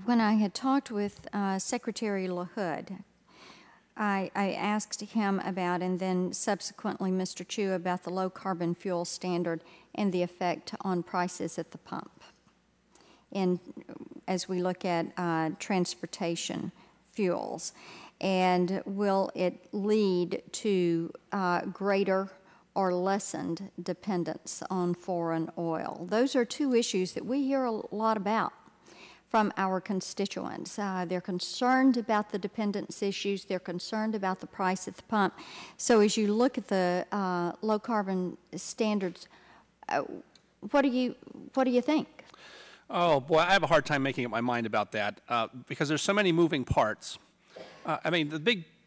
when I had talked with Secretary LaHood, I asked him about, and then subsequently Mr. Chu, about the low carbon fuel standard and the effect on prices at the pump. And as we look at transportation fuels, and will it lead to greater or lessened dependence on foreign oil? Those are two issues that we hear a lot about from our constituents. They're concerned about the dependence issues. They're concerned about the price at the pump. So as you look at the low carbon standards, what do you think? Oh boy, I have a hard time making up my mind about that because there's so many moving parts. I mean,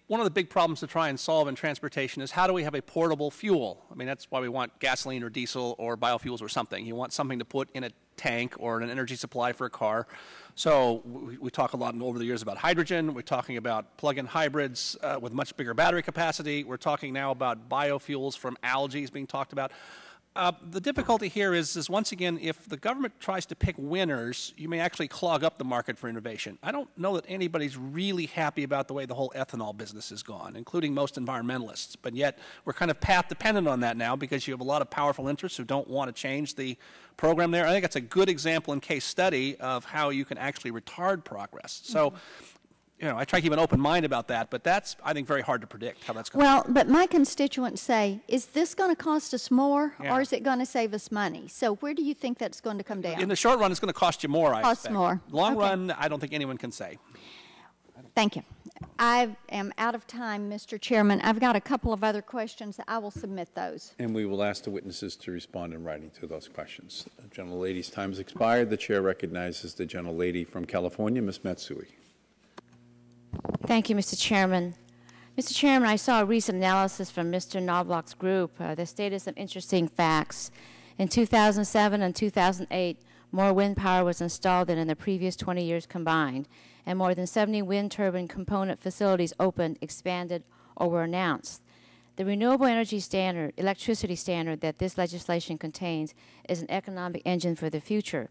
one of the big problems to try and solve in transportation is how do we have a portable fuel? I mean, that's why we want gasoline or diesel or biofuels or something. You want something to put in a tank or an energy supply for a car. So we talk a lot over the years about hydrogen. We're talking about plug-in hybrids with much bigger battery capacity. We're talking now about biofuels from algae is being talked about. The difficulty here is once again, if the government tries to pick winners, you may actually clog up the market for innovation. I don't know that anybody's really happy about the way the whole ethanol business has gone, including most environmentalists. But yet, we're kind of path dependent on that now because you have a lot of powerful interests who don't want to change the program there. I think it's a good example and case study of how you can actually retard progress. So. You know, I try to keep an open mind about that, but that's, I think, very hard to predict how that's going to Well, but my constituents say, is this going to cost us more, or is it going to save us money? So where do you think that's going to come down? In the short run, it's going to cost you more, I expect. Cost more. Long run, I don't think anyone can say. Thank you. I am out of time, Mr. Chairman. I've got a couple of other questions. I will submit those. And we will ask the witnesses to respond in writing to those questions. The gentlelady's time has expired. The chair recognizes the gentlelady from California, Ms. Matsui. Thank you, Mr. Chairman. Mr. Chairman, I saw a recent analysis from Mr. Knobloch's group that stated some interesting facts. In 2007 and 2008, more wind power was installed than in the previous 20 years combined, and more than 70 wind turbine component facilities opened, expanded, or were announced. The renewable energy standard, electricity standard that this legislation contains is an economic engine for the future.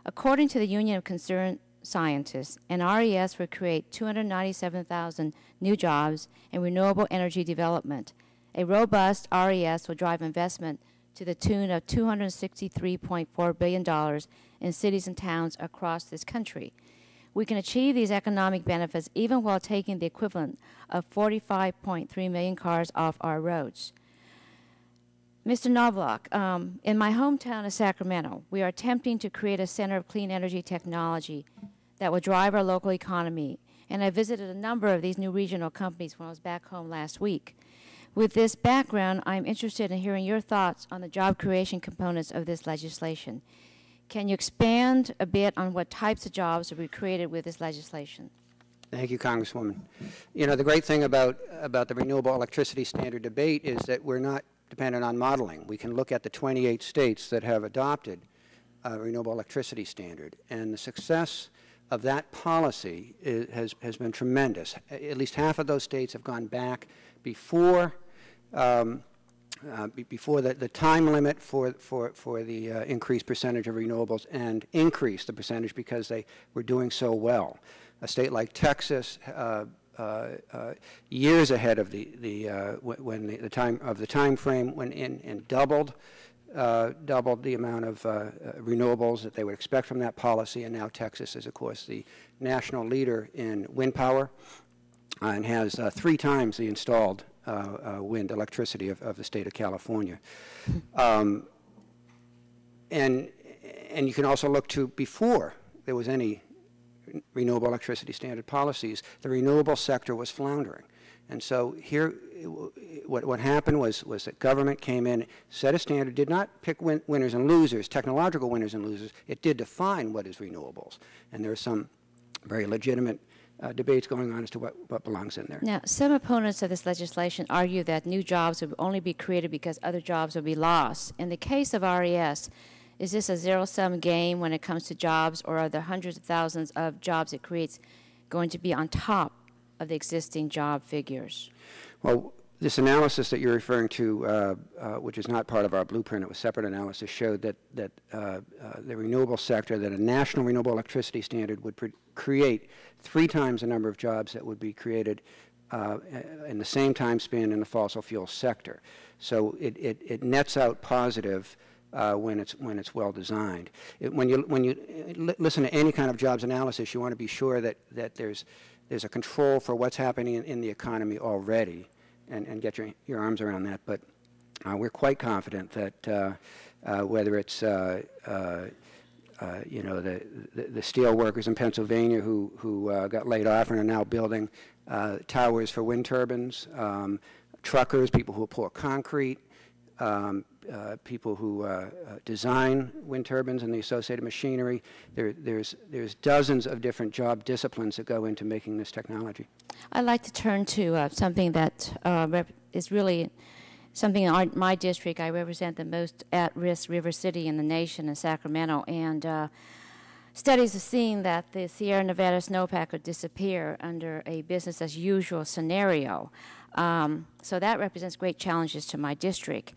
According to the Union of Concerned Scientists, an RES will create 297,000 new jobs in renewable energy development. A robust RES will drive investment to the tune of $263.4 billion in cities and towns across this country. We can achieve these economic benefits even while taking the equivalent of 45.3 million cars off our roads. Mr. Knobloch, in my hometown of Sacramento, we are attempting to create a center of clean energy technology that will drive our local economy, and I visited a number of these new regional companies when I was back home last week. With this background, I'm interested in hearing your thoughts on the job creation components of this legislation. Can you expand a bit on what types of jobs will be created with this legislation? Thank you, Congresswoman. You know, the great thing about the renewable electricity standard debate is that we're not dependent on modeling. We can look at the 28 states that have adopted a renewable electricity standard, and the success of that policy has been tremendous. At least half of those states have gone back before before the time limit for the increased percentage of renewables and increase the percentage because they were doing so well. A state like Texas, years ahead of the time frame, went in and doubled the amount of renewables that they would expect from that policy, and now Texas is, of course, the national leader in wind power and has 3 times the installed wind electricity of the state of California. And you can also look to before there was any renewable electricity standard policies, the renewable sector was floundering. And so here, what happened was that government came in, set a standard, did not pick winners and losers, technological winners and losers. It did define what is renewables. And there are some very legitimate debates going on as to what belongs in there. Now, some opponents of this legislation argue that new jobs would only be created because other jobs would be lost. In the case of RES, is this a zero-sum game when it comes to jobs, or are there hundreds of thousands of jobs it creates going to be on top of the existing job figures? Well, this analysis that you're referring to, which is not part of our blueprint, it was separate analysis, showed that the renewable sector, that a national renewable electricity standard would create 3 times the number of jobs that would be created in the same time span in the fossil fuel sector. So it nets out positive when it's well designed. When you listen to any kind of jobs analysis, you want to be sure that there's a control for what's happening in the economy already, and get your arms around that. But we're quite confident that whether it's you know, the steel workers in Pennsylvania who got laid off and are now building towers for wind turbines, truckers, people who pour concrete, people who design wind turbines and the associated machinery. There's dozens of different job disciplines that go into making this technology. I'd like to turn to something that is really something in my district. I represent the most at-risk river city in the nation, in Sacramento, and studies have seen that the Sierra Nevada snowpack could disappear under a business-as-usual scenario. So that represents great challenges to my district.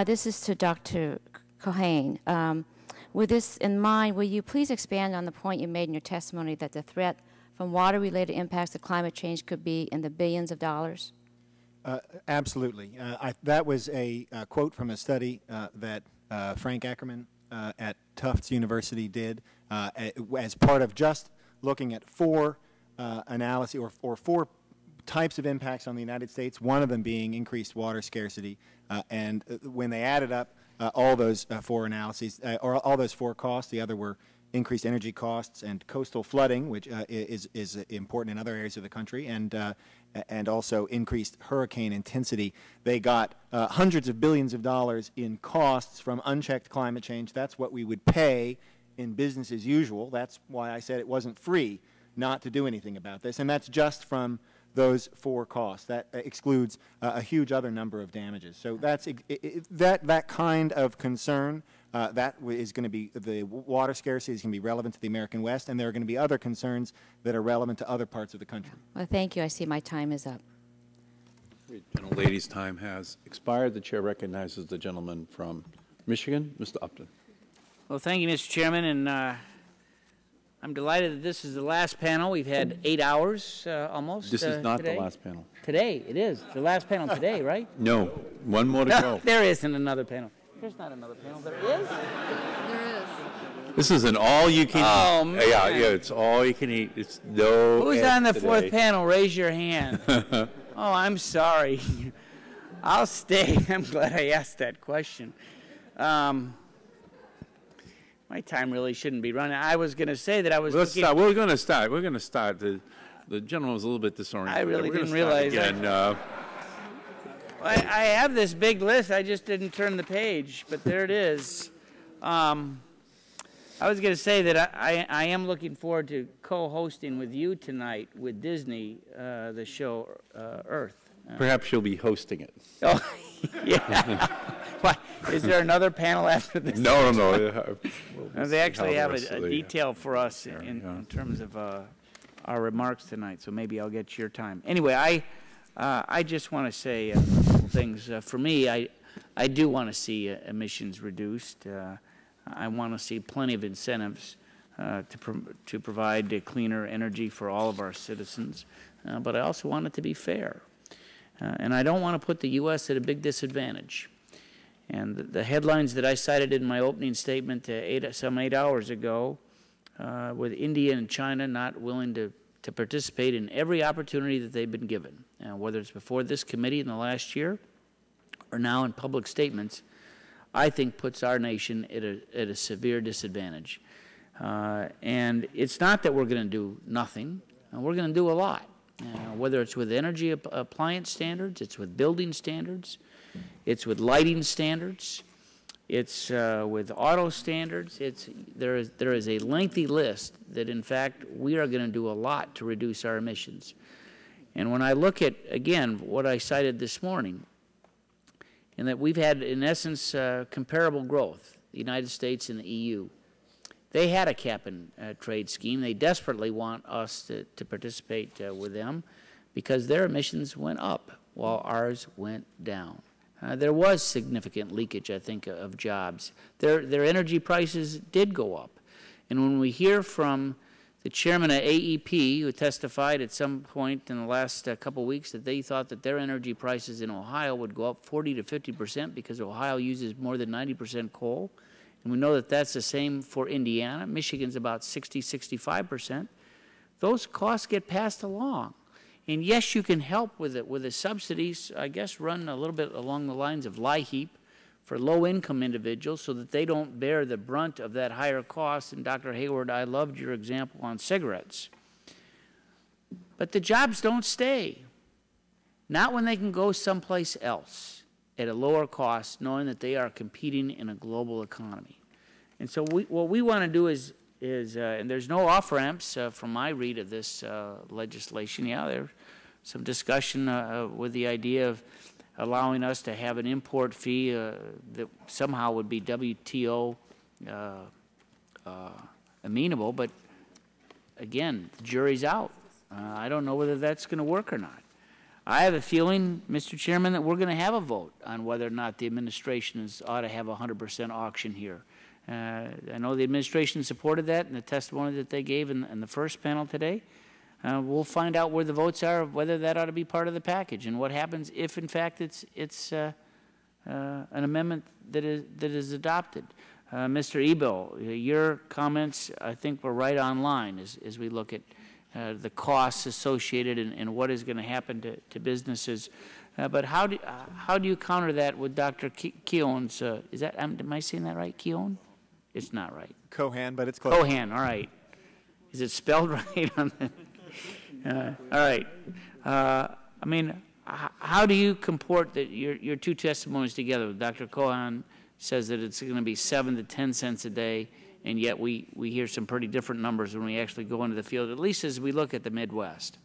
This is to Dr. Keohane. With this in mind, will you please expand on the point you made in your testimony that the threat from water-related impacts of climate change could be in the billions of dollars? Absolutely. That was a quote from a study that Frank Ackerman at Tufts University did as part of just looking at 4 analyses or 4 types of impacts on the United States, one of them being increased water scarcity. And when they added up all those 4 analyses, or all those 4 costs, the other were increased energy costs and coastal flooding, which is important in other areas of the country, and also increased hurricane intensity. They got hundreds of billions of dollars in costs from unchecked climate change. That's what we would pay in business as usual. That's why I said it wasn't free not to do anything about this, and that's just from those 4 costs. That excludes a huge other number of damages. So that's that kind of concern. That is going to be, the water scarcity is going to be relevant to the American West, and there are going to be other concerns that are relevant to other parts of the country. Well, thank you. I see my time is up. The gentlelady's time has expired. The chair recognizes the gentleman from Michigan, Mr. Upton. Well, thank you, Mr. Chairman, and I'm delighted that this is the last panel. We've had 8 hours almost. This is not today. the last panel. Today, it is. The last panel today, right? No, one more to go. There isn't another panel. There's not another panel. There is? There is. This is an all-you-can-eat. Oh, man. Yeah, it's all-you-can-eat. It's no Who's end on the today. 4th panel? Raise your hand. Oh, I'm sorry. I'll stay. I'm glad I asked that question. My time really shouldn't be running. I was going to say that I was Let's start. We're going to start. We're going to start. The gentleman was a little bit disoriented. I really We're gonna didn't start realize again. I have this big list. I just didn't turn the page, but there it is. I was going to say that I am looking forward to co-hosting with you tonight with Disney the show Earth. Perhaps you'll be hosting it. Oh, yeah. Why, is there another panel after this? No. They actually have a detail for us in terms of our remarks tonight, so maybe I'll get your time. Anyway, I just want to say a couple things. For me, I do want to see emissions reduced. I want to see plenty of incentives to provide cleaner energy for all of our citizens, but I also want it to be fair. And I don't want to put the U.S. at a big disadvantage. And the headlines that I cited in my opening statement some 8 hours ago, with India and China not willing to participate in every opportunity that they've been given, whether it's before this committee in the last year or now in public statements, I think puts our nation at a severe disadvantage. And it's not that we're going to do nothing. We're going to do a lot, whether it's with energy appliance standards, it's with building standards, it's with lighting standards, it's with auto standards. There is a lengthy list that, in fact, we are going to do a lot to reduce our emissions. And when I look at, again, what I cited this morning, in that we've had, in essence, comparable growth, the United States and the EU. They had a cap-and-trade scheme. They desperately want us to participate with them because their emissions went up while ours went down. There was significant leakage, I think, of jobs. Their energy prices did go up. And when we hear from the chairman of AEP, who testified at some point in the last couple of weeks that they thought that their energy prices in Ohio would go up 40 to 50% because Ohio uses more than 90% coal. And we know that that's the same for Indiana. Michigan's about 60, 65%. Those costs get passed along. And yes, you can help with it, with the subsidies, I guess, run a little bit along the lines of LIHEAP for low-income individuals so that they don't bear the brunt of that higher cost. And Dr. Hayward, I loved your example on cigarettes. But the jobs don't stay. Not when they can go someplace else at a lower cost, knowing that they are competing in a global economy. And so what we want to do is and there's no off-ramps from my read of this legislation. Yeah, there's some discussion with the idea of allowing us to have an import fee that somehow would be WTO amenable, but again, the jury's out. I don't know whether that's going to work or not. I have a feeling, Mr. Chairman, that we're going to have a vote on whether or not the administration ought to have a 100% auction here. I know the administration supported that in the testimony that they gave in the first panel today. We'll find out where the votes are, whether that ought to be part of the package, and what happens if, in fact, it's an amendment that is adopted. Mr. Ebel, your comments, I think, were right on line as we look at the costs associated and what is going to happen to businesses. But how do you counter that with Dr. Keown's? Am I saying that right? Keown? It's not right. Cohan, but it's close. Cohan, all right. Is it spelled right on the? All right. I mean, how do you comport your two testimonies together? Dr. Cohan says that it's going to be 7 to 10 cents a day, and yet we hear some pretty different numbers when we actually go into the field, at least as we look at the Midwest.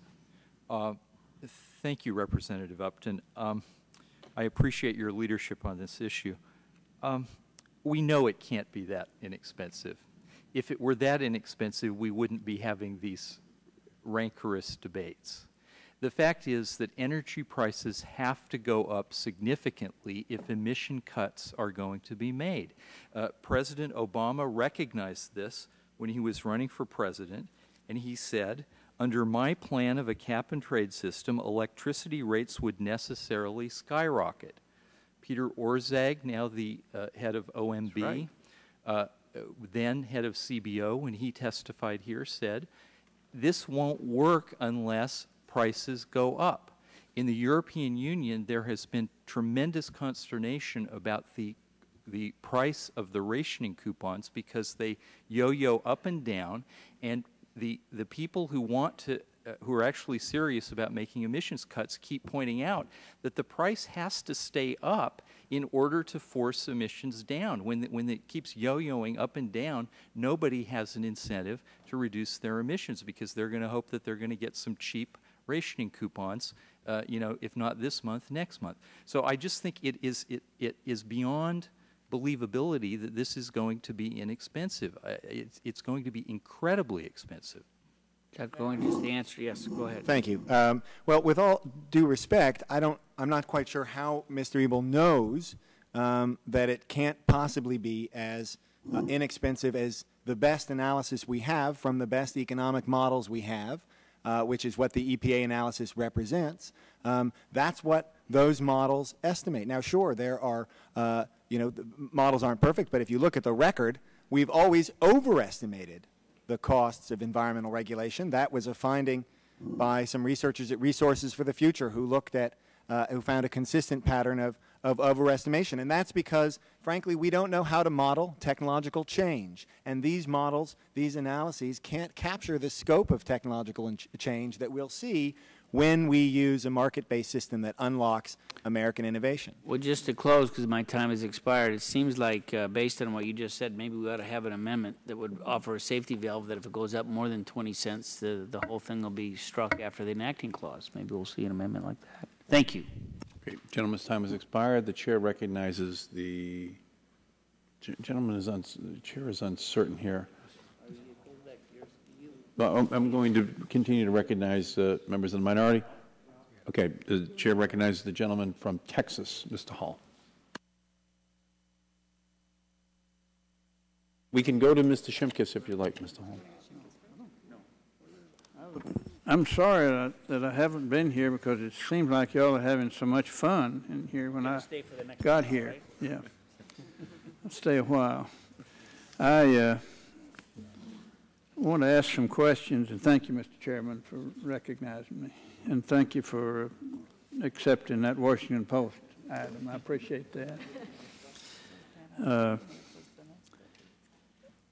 Thank you, Representative Upton. I appreciate your leadership on this issue. We know it can't be that inexpensive. If it were that inexpensive, we wouldn't be having these rancorous debates. The fact is that energy prices have to go up significantly if emission cuts are going to be made. President Obama recognized this when he was running for president, and he said, under my plan of a cap-and-trade system, electricity rates would necessarily skyrocket. Peter Orszag, now the head of OMB, then head of CBO, when he testified here, said, this won't work unless prices go up. In the European Union, there has been tremendous consternation about the price of the rationing coupons because they yo-yo up and down, and the people who want to who are actually serious about making emissions cuts keep pointing out that the price has to stay up in order to force emissions down. When it keeps yo-yoing up and down, nobody has an incentive to reduce their emissions because they're going to hope that they're going to get some cheap rationing coupons, you know, if not this month, next month. So I just think it is beyond believability that this is going to be inexpensive. It's going to be incredibly expensive. Dr. Cohen, just the answer, yes, go ahead. Thank you. Well, with all due respect, I'm not quite sure how Mr. Ebel knows that it can't possibly be as inexpensive as the best analysis we have from the best economic models we have, which is what the EPA analysis represents. That's what those models estimate. Now, sure, there are, the models aren't perfect, but if you look at the record, we've always overestimated the costs of environmental regulation. That was a finding by some researchers at Resources for the Future who looked at, who found a consistent pattern of overestimation. And that's because, frankly, we don't know how to model technological change. And these models, these analyses, can't capture the scope of technological change that we'll see when we use a market-based system that unlocks American innovation. Well, just to close, because my time has expired, it seems like, based on what you just said, maybe we ought to have an amendment that would offer a safety valve that if it goes up more than 20 cents, the whole thing will be struck after the enacting clause. Maybe we'll see an amendment like that. Thank you. Great. Gentleman's time has expired. The chair recognizes the gentleman is the chair is uncertain here. Well, I'm going to continue to recognize members of the minority. Okay, the chair recognizes the gentleman from Texas, Mr. Hall. We can go to Mr. Shimkus if you like, Mr. Hall. I'm sorry that I haven't been here because it seems like y'all are having so much fun in here when I got here. Right? Yeah. I'll stay a while. I want to ask some questions, and thank you, Mr. Chairman, for recognizing me. And thank you for accepting that Washington Post item. I appreciate that.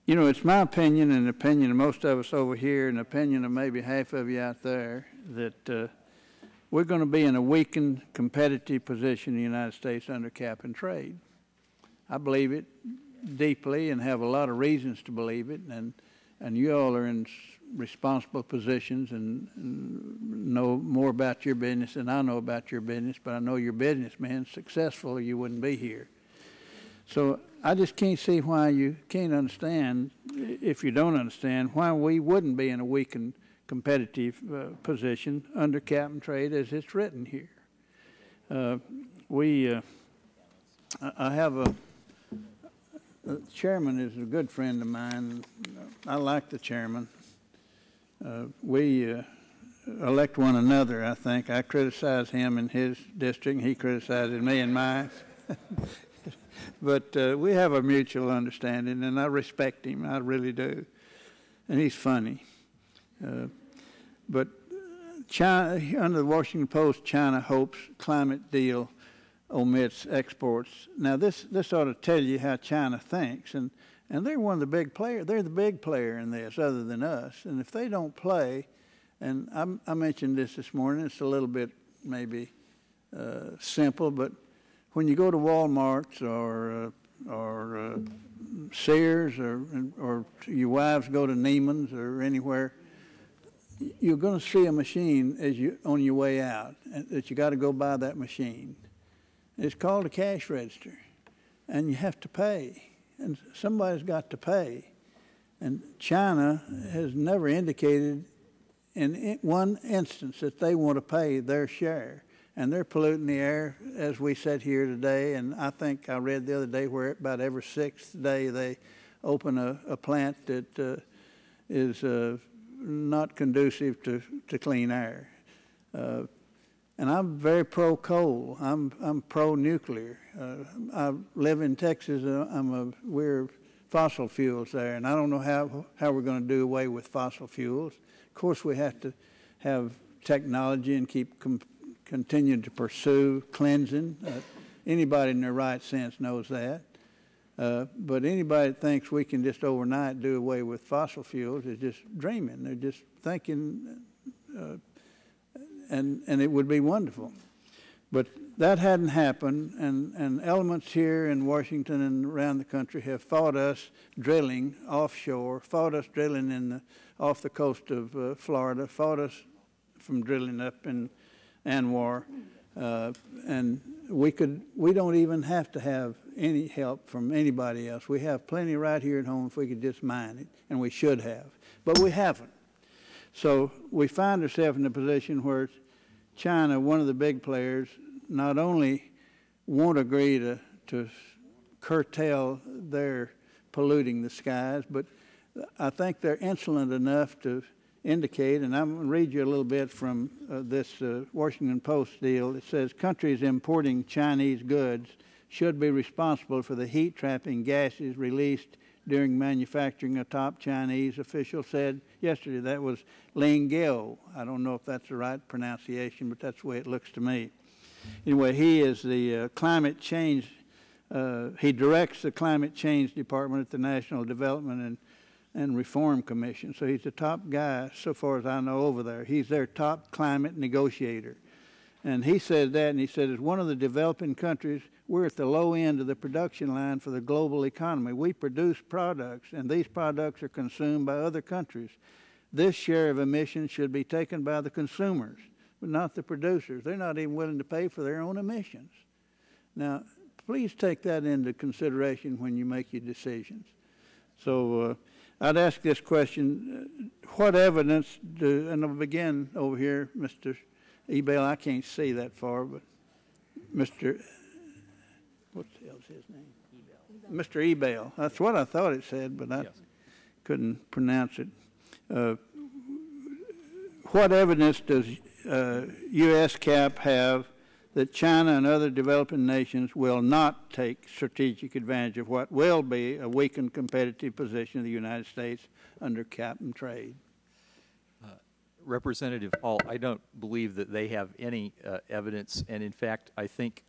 You know, it's my opinion and the opinion of most of us over here and the opinion of maybe half of you out there that we're going to be in a weakened competitive position in the United States under cap and trade. I believe it deeply and have a lot of reasons to believe it, and you all are in responsible positions and know more about your business than I know about your business, but I know your businessman successful or you wouldn't be here. So I just can't see why you can't understand, if you don't understand, why we wouldn't be in a weakened competitive position under cap and trade as it's written here. I have the chairman is a good friend of mine. I like the chairman. We elect one another, I think. I criticize him in his district, and he criticizes me in mine. But we have a mutual understanding, and I respect him. I really do. And he's funny. But China, under the Washington Post, China hopes climate deal omits exports. Now, this ought to tell you how China thinks. And they're one of the big players. They're the big player in this other than us. And if they don't play, and I mentioned this morning, it's a little bit maybe simple, but when you go to Walmart or Sears or your wives go to Neiman's or anywhere, you're going to see a machine as you on your way out that you got to go buy that machine. It's called a cash register, and you have to pay, and somebody's got to pay. And China has never indicated in one instance that they want to pay their share. And they're polluting the air, as we said here today. And I think I read the other day where about every sixth day they open a plant that is not conducive to clean air. And I'm very pro-coal. I'm pro-nuclear. I live in Texas. We're fossil fuels there, and I don't know how we're going to do away with fossil fuels. Of course, we have to have technology and continue to pursue cleansing. Anybody in their right sense knows that. But anybody that thinks we can just overnight do away with fossil fuels is just dreaming. They're just thinking, and it would be wonderful. But that hadn't happened, and elements here in Washington and around the country have fought us drilling offshore, fought us drilling off the coast of Florida, fought us from drilling up in Anwar, and we don't even have to have any help from anybody else. We have plenty right here at home if we could just mine it, and we should have, but we haven't. So we find ourselves in a position where China, one of the big players, not only won't agree to curtail their polluting the skies, but I think they're insolent enough to indicate, and I'm going to read you a little bit from this Washington Post deal. It says, countries importing Chinese goods should be responsible for the heat-trapping gases released during manufacturing, a top Chinese official said yesterday. That was Ling Gao. I don't know if that's the right pronunciation, but that's the way it looks to me. Anyway, he is the climate change, he directs the Climate Change Department at the National Development and Reform Commission. So he's the top guy, so far as I know, over there. He's their top climate negotiator. And he said that, and he said, as one of the developing countries, we're at the low end of the production line for the global economy. We produce products, and these products are consumed by other countries. This share of emissions should be taken by the consumers, but not the producers. They're not even willing to pay for their own emissions. Now, please take that into consideration when you make your decisions. So I'd ask this question, what evidence do, and I'll begin over here, Mr. Ebell, I can't see that far, but Mr. What the hell's his name? Ebell. Mr. Ebell. That's what I thought it said, but I couldn't pronounce it. What evidence does USCAP have that China and other developing nations will not take strategic advantage of what will be a weakened competitive position of the United States under cap and trade? Representative Hall, I don't believe that they have any evidence, and in fact, I think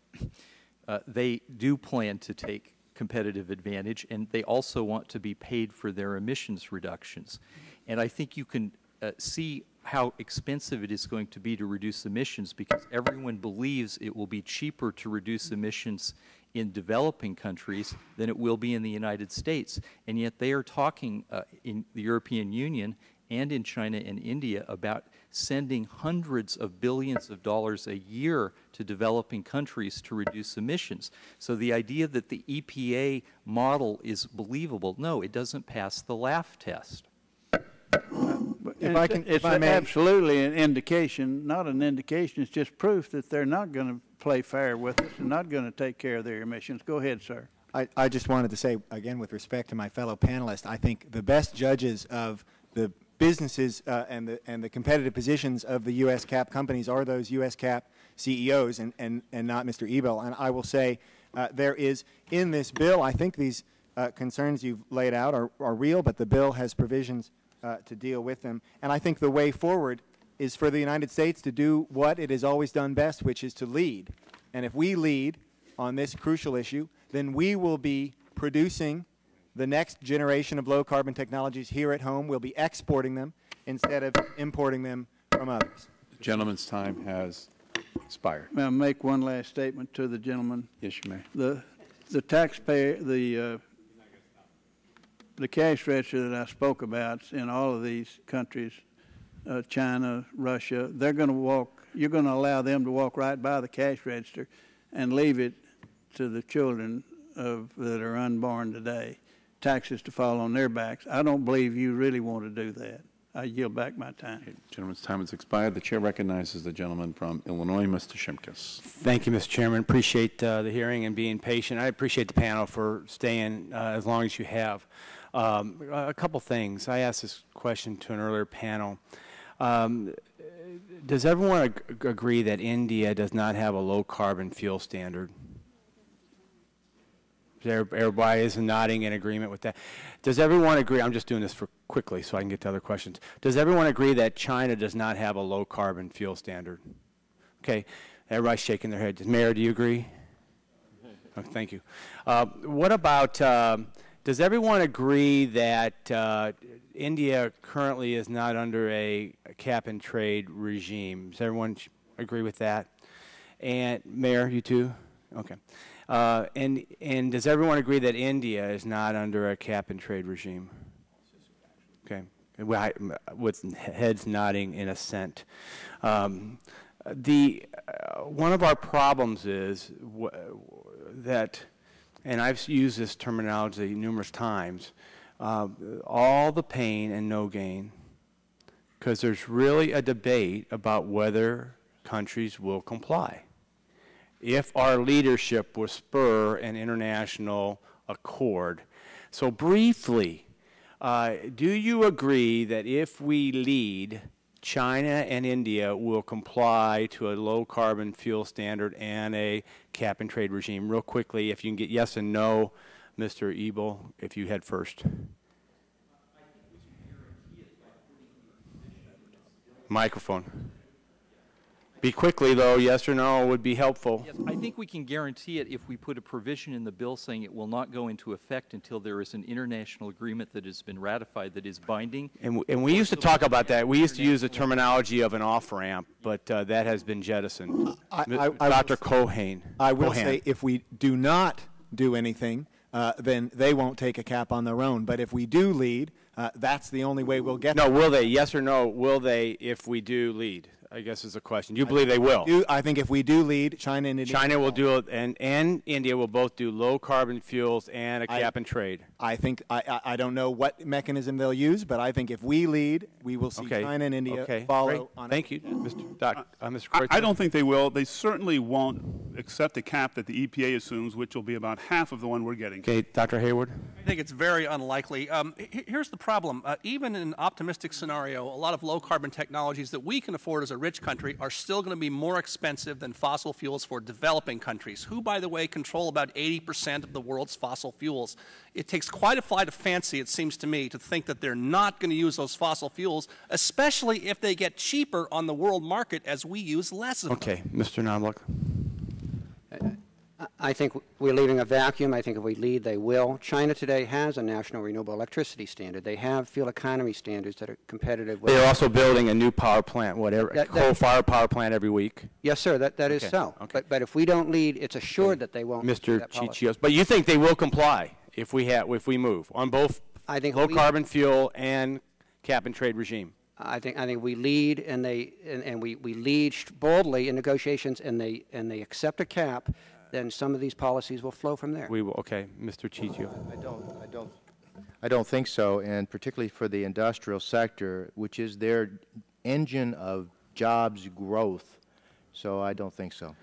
they do plan to take competitive advantage, and they also want to be paid for their emissions reductions. And I think you can see how expensive it is going to be to reduce emissions, because everyone believes it will be cheaper to reduce emissions in developing countries than it will be in the United States. And yet they are talking in the European Union and in China and India about sending hundreds of billions of dollars a year to developing countries to reduce emissions. So the idea that the EPA model is believable, no, it doesn't pass the laugh test. It's absolutely an indication, not an indication, it's just proof that they're not going to play fair with us and not going to take care of their emissions. Go ahead, sir. I just wanted to say, again, with respect to my fellow panelists, I think the best judges of the businesses and the competitive positions of the U.S. cap companies are those U.S. cap CEOs and not Mr. Ebell. And I will say there is in this bill, I think these concerns you've laid out are real, but the bill has provisions to deal with them. And I think the way forward is for the United States to do what it has always done best, which is to lead. And if we lead on this crucial issue, then we will be producing the next generation of low-carbon technologies here at home. We'll be exporting them instead of importing them from others. The gentleman's time has expired. May I make one last statement to the gentleman? Yes, you may. The taxpayer, the cash register that I spoke about in all of these countries, China, Russia, they're going to walk, you're going to allow them to walk right by the cash register and leave it to the children that are unborn today, taxes to fall on their backs. I don't believe you really want to do that. I yield back my time. Okay, gentleman's time has expired. The chair recognizes the gentleman from Illinois, Mr. Shimkus. Thank you, Mr. Chairman. Appreciate the hearing and being patient. I appreciate the panel for staying as long as you have. A couple things. I asked this question to an earlier panel. Does everyone agree that India does not have a low-carbon fuel standard? Everybody is nodding in agreement with that. Does everyone agree? I'm just doing this for quickly so I can get to other questions. Does everyone agree that China does not have a low-carbon fuel standard? Okay. Everybody's shaking their head. Mayor, do you agree? Oh, thank you. What about, does everyone agree that India currently is not under a cap-and-trade regime? Does everyone agree with that? And Mayor, you too? Okay. And does everyone agree that India is not under a cap-and-trade regime? Okay. With heads nodding in assent. One of our problems is that, and I've used this terminology numerous times, all the pain and no gain, because there's really a debate about whether countries will comply. if our leadership will spur an international accord. So briefly, do you agree that if we lead, China and India will comply to a low-carbon fuel standard and a cap-and-trade regime? Real quickly, if you can get yes and no, Mr. Ebel, if you head first. Microphone. Be quickly, though, yes or no would be helpful. Yes, I think we can guarantee it if we put a provision in the bill saying it will not go into effect until there is an international agreement that has been ratified that is binding. And we used to talk about that. We used to use the terminology of an off-ramp, but that has been jettisoned. Dr. Cohen. I will say if we do not do anything, then they won't take a cap on their own. But if we do lead, that's the only way we'll get No, there. will they? Yes or no? Will they if we do lead? I guess is the question. Do you believe they will? I think if we do lead, China and India. China will do it, and India will both do low carbon fuels and a cap and trade. I think I don't know what mechanism they'll use, but I think if we lead, we will see China and India follow. On Thank you, Mr. Kreuzer. I don't think they will. They certainly won't accept a cap that the EPA assumes, which will be about half of the one we're getting. Okay, Dr. Hayward. I think it's very unlikely. Here's the problem. Even in an optimistic scenario, a lot of low-carbon technologies that we can afford as a rich country are still going to be more expensive than fossil fuels for developing countries, who, by the way, control about 80% of the world's fossil fuels. It takes quite a flight of fancy, it seems to me, to think that they're not going to use those fossil fuels, especially if they get cheaper on the world market as we use less of them. Okay, Mr. Knobloch. I think we're leaving a vacuum. I think if we lead, they will. China today has a national renewable electricity standard. They have fuel economy standards that are competitive with. They're also building a new power plant, coal-fired power plant every week. Yes, sir, that is so. Okay. But if we don't lead, it's assured that they won't. Mr. Chichios, but you think they will comply if we move on both low-carbon fuel and cap-and-trade regime? I think we lead, and we lead boldly in negotiations, and they accept a cap. Then some of these policies will flow from there. We will. Okay, Mr. Chichio. I don't think so, and particularly for the industrial sector, which is their engine of jobs growth. So I don't think so.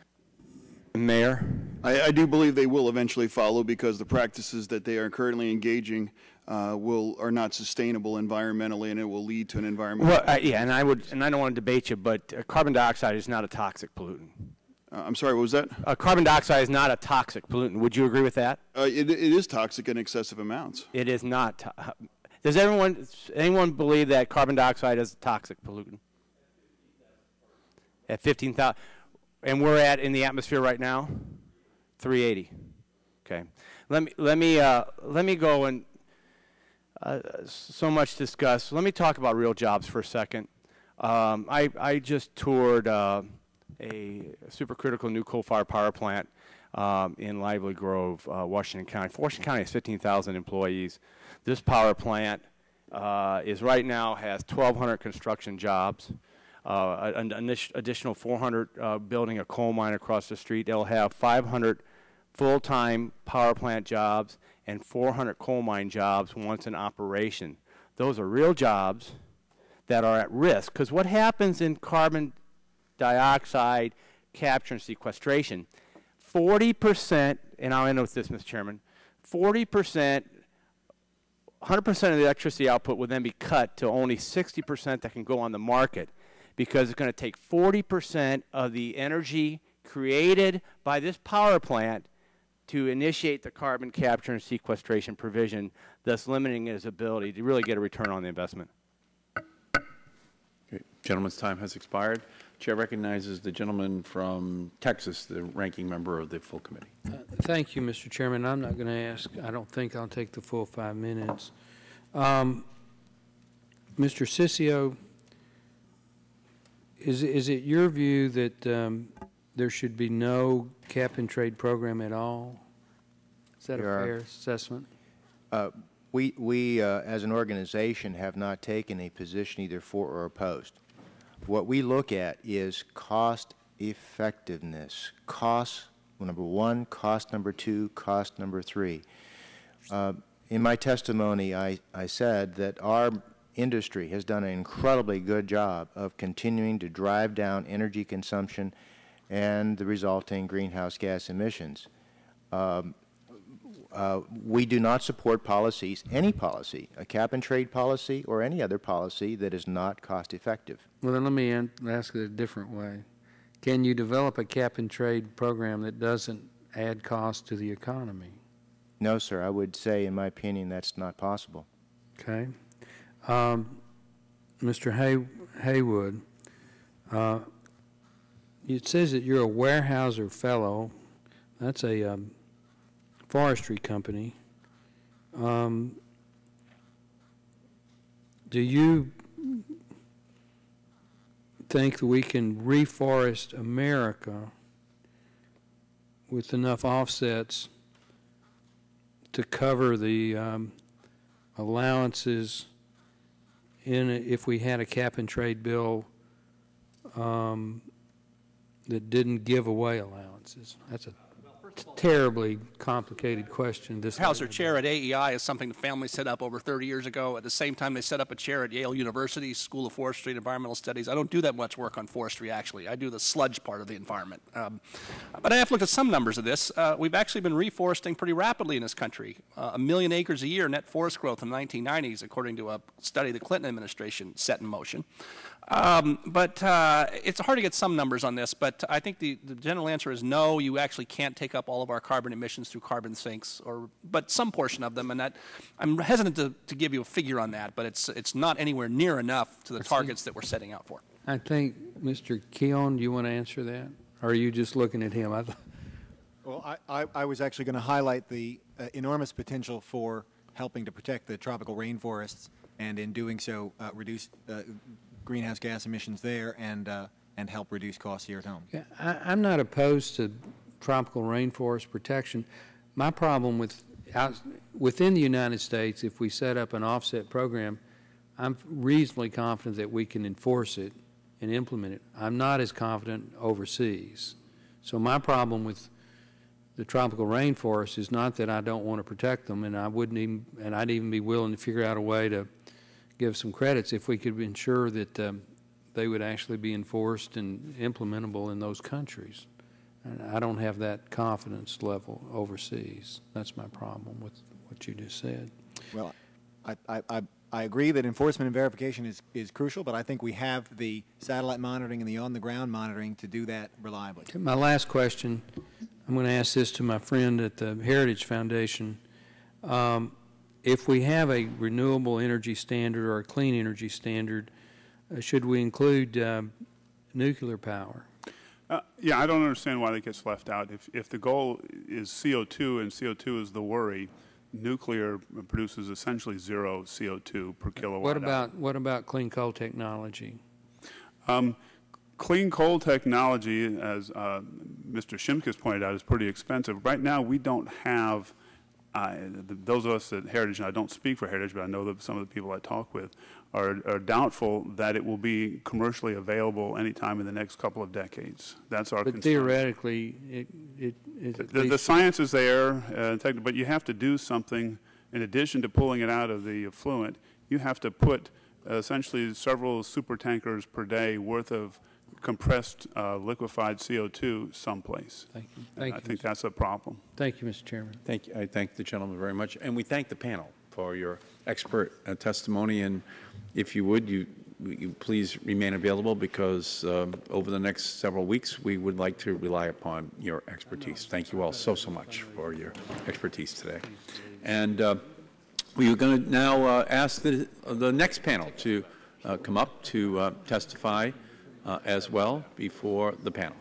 Mayor? I do believe they will eventually follow because the practices that they are currently engaging are not sustainable environmentally, and it will lead to an environmental. Well, yeah, and I don't want to debate you, but carbon dioxide is not a toxic pollutant. I'm sorry, what was that? Carbon dioxide is not a toxic pollutant. Would you agree with that? It is toxic in excessive amounts. It is not. Does anyone believe that carbon dioxide is a toxic pollutant? At 15,000, and we're in the atmosphere right now, 380. Okay, let me go and so much discuss. Let me talk about real jobs for a second. I just toured a supercritical new coal-fired power plant in Lively Grove, Washington County. Washington County has 15,000 employees. This power plant has 1,200 construction jobs, an additional 400 building a coal mine across the street. It'll have 500 full-time power plant jobs and 400 coal mine jobs once in operation. Those are real jobs that are at risk, because what happens in carbon dioxide capture and sequestration, 40%, and I'll end with this, Mr. Chairman, 40%, 100% of the electricity output would then be cut to only 60% that can go on the market, because it's going to take 40% of the energy created by this power plant to initiate the carbon capture and sequestration provision, thus limiting its ability to really get a return on the investment. Okay. Gentleman's time has expired. Chair recognizes the gentleman from Texas, the ranking member of the full committee. Thank you, Mr. Chairman. I'm not going to ask. I don't think I'll take the full 5 minutes. Mr. Ciccio, is it your view that there should be no cap-and-trade program at all? Is that a fair assessment? We as an organization, have not taken a position either for or opposed. What we look at is cost effectiveness. Cost, number one, cost number two, cost number three. In my testimony, I said that our industry has done an incredibly good job of continuing to drive down energy consumption and the resulting greenhouse gas emissions. We do not support policies, any policy, a cap-and-trade policy or any other policy that is not cost-effective. Well, then let me ask it a different way. Can you develop a cap-and-trade program that doesn't add cost to the economy? No, sir. I would say, in my opinion, that's not possible. Okay. Mr. Haywood, it says that you're a Weyerhaeuser Fellow. That's a forestry company. Do you think that we can reforest America with enough offsets to cover the allowances if we had a cap-and-trade bill that didn't give away allowances? That's a terribly complicated question. Hauser chair at AEI is something the family set up over 30 years ago. At the same time, they set up a chair at Yale University School of Forestry and Environmental Studies. I don't do that much work on forestry, actually. I do the sludge part of the environment. But I have looked at some numbers of this. We've actually been reforesting pretty rapidly in this country. 1 million acres a year net forest growth in the 1990s, according to a study the Clinton administration set in motion. But it's hard to get some numbers on this, but I think the general answer is no, you actually can't take up all of our carbon emissions through carbon sinks, but some portion of them, and that I'm hesitant to give you a figure on that, but it's not anywhere near enough to the targets that we're setting out for. I think, Mr. Keown, do you want to answer that? Or are you just looking at him? Well, I was actually going to highlight the enormous potential for helping to protect the tropical rainforests, and in doing so, reduce greenhouse gas emissions there and help reduce costs here at home. Yeah, I'm not opposed to tropical rainforest protection. My problem within the United States, if we set up an offset program, I'm reasonably confident that we can enforce it and implement it. I'm not as confident overseas. So my problem with the tropical rainforest is not that I don't want to protect them, and I'd even be willing to figure out a way to give some credits if we could ensure that they would actually be enforced and implementable in those countries. And I don't have that confidence level overseas. That's my problem with what you just said. Well, I agree that enforcement and verification is crucial, but I think we have the satellite monitoring and the on-the-ground monitoring to do that reliably. My last question, I'm going to ask this to my friend at the Heritage Foundation. If we have a renewable energy standard or a clean energy standard, should we include nuclear power? Yeah, I don't understand why that gets left out. If the goal is CO2 and CO2 is the worry, nuclear produces essentially 0 CO2 per kilowatt hour. What about clean coal technology? Clean coal technology, as Mr. Shimkus pointed out, is pretty expensive. Right now, we don't have those of us at Heritage, and I don't speak for Heritage, but I know that some of the people I talk with are doubtful that it will be commercially available anytime in the next couple of decades. That's our concern. But theoretically, the science is there, but you have to do something in addition to pulling it out of the effluent. You have to put essentially several super tankers per day worth of compressed liquefied CO2 someplace. Thank you. I think that's a problem. Thank you, Mr. Chairman. Thank you. I thank the gentleman very much, and we thank the panel for your expert testimony. And if you would, you please remain available, because over the next several weeks we would like to rely upon your expertise. Thank you all so much for your expertise today. And we are going to now ask the next panel to come up to testify as well before the panel.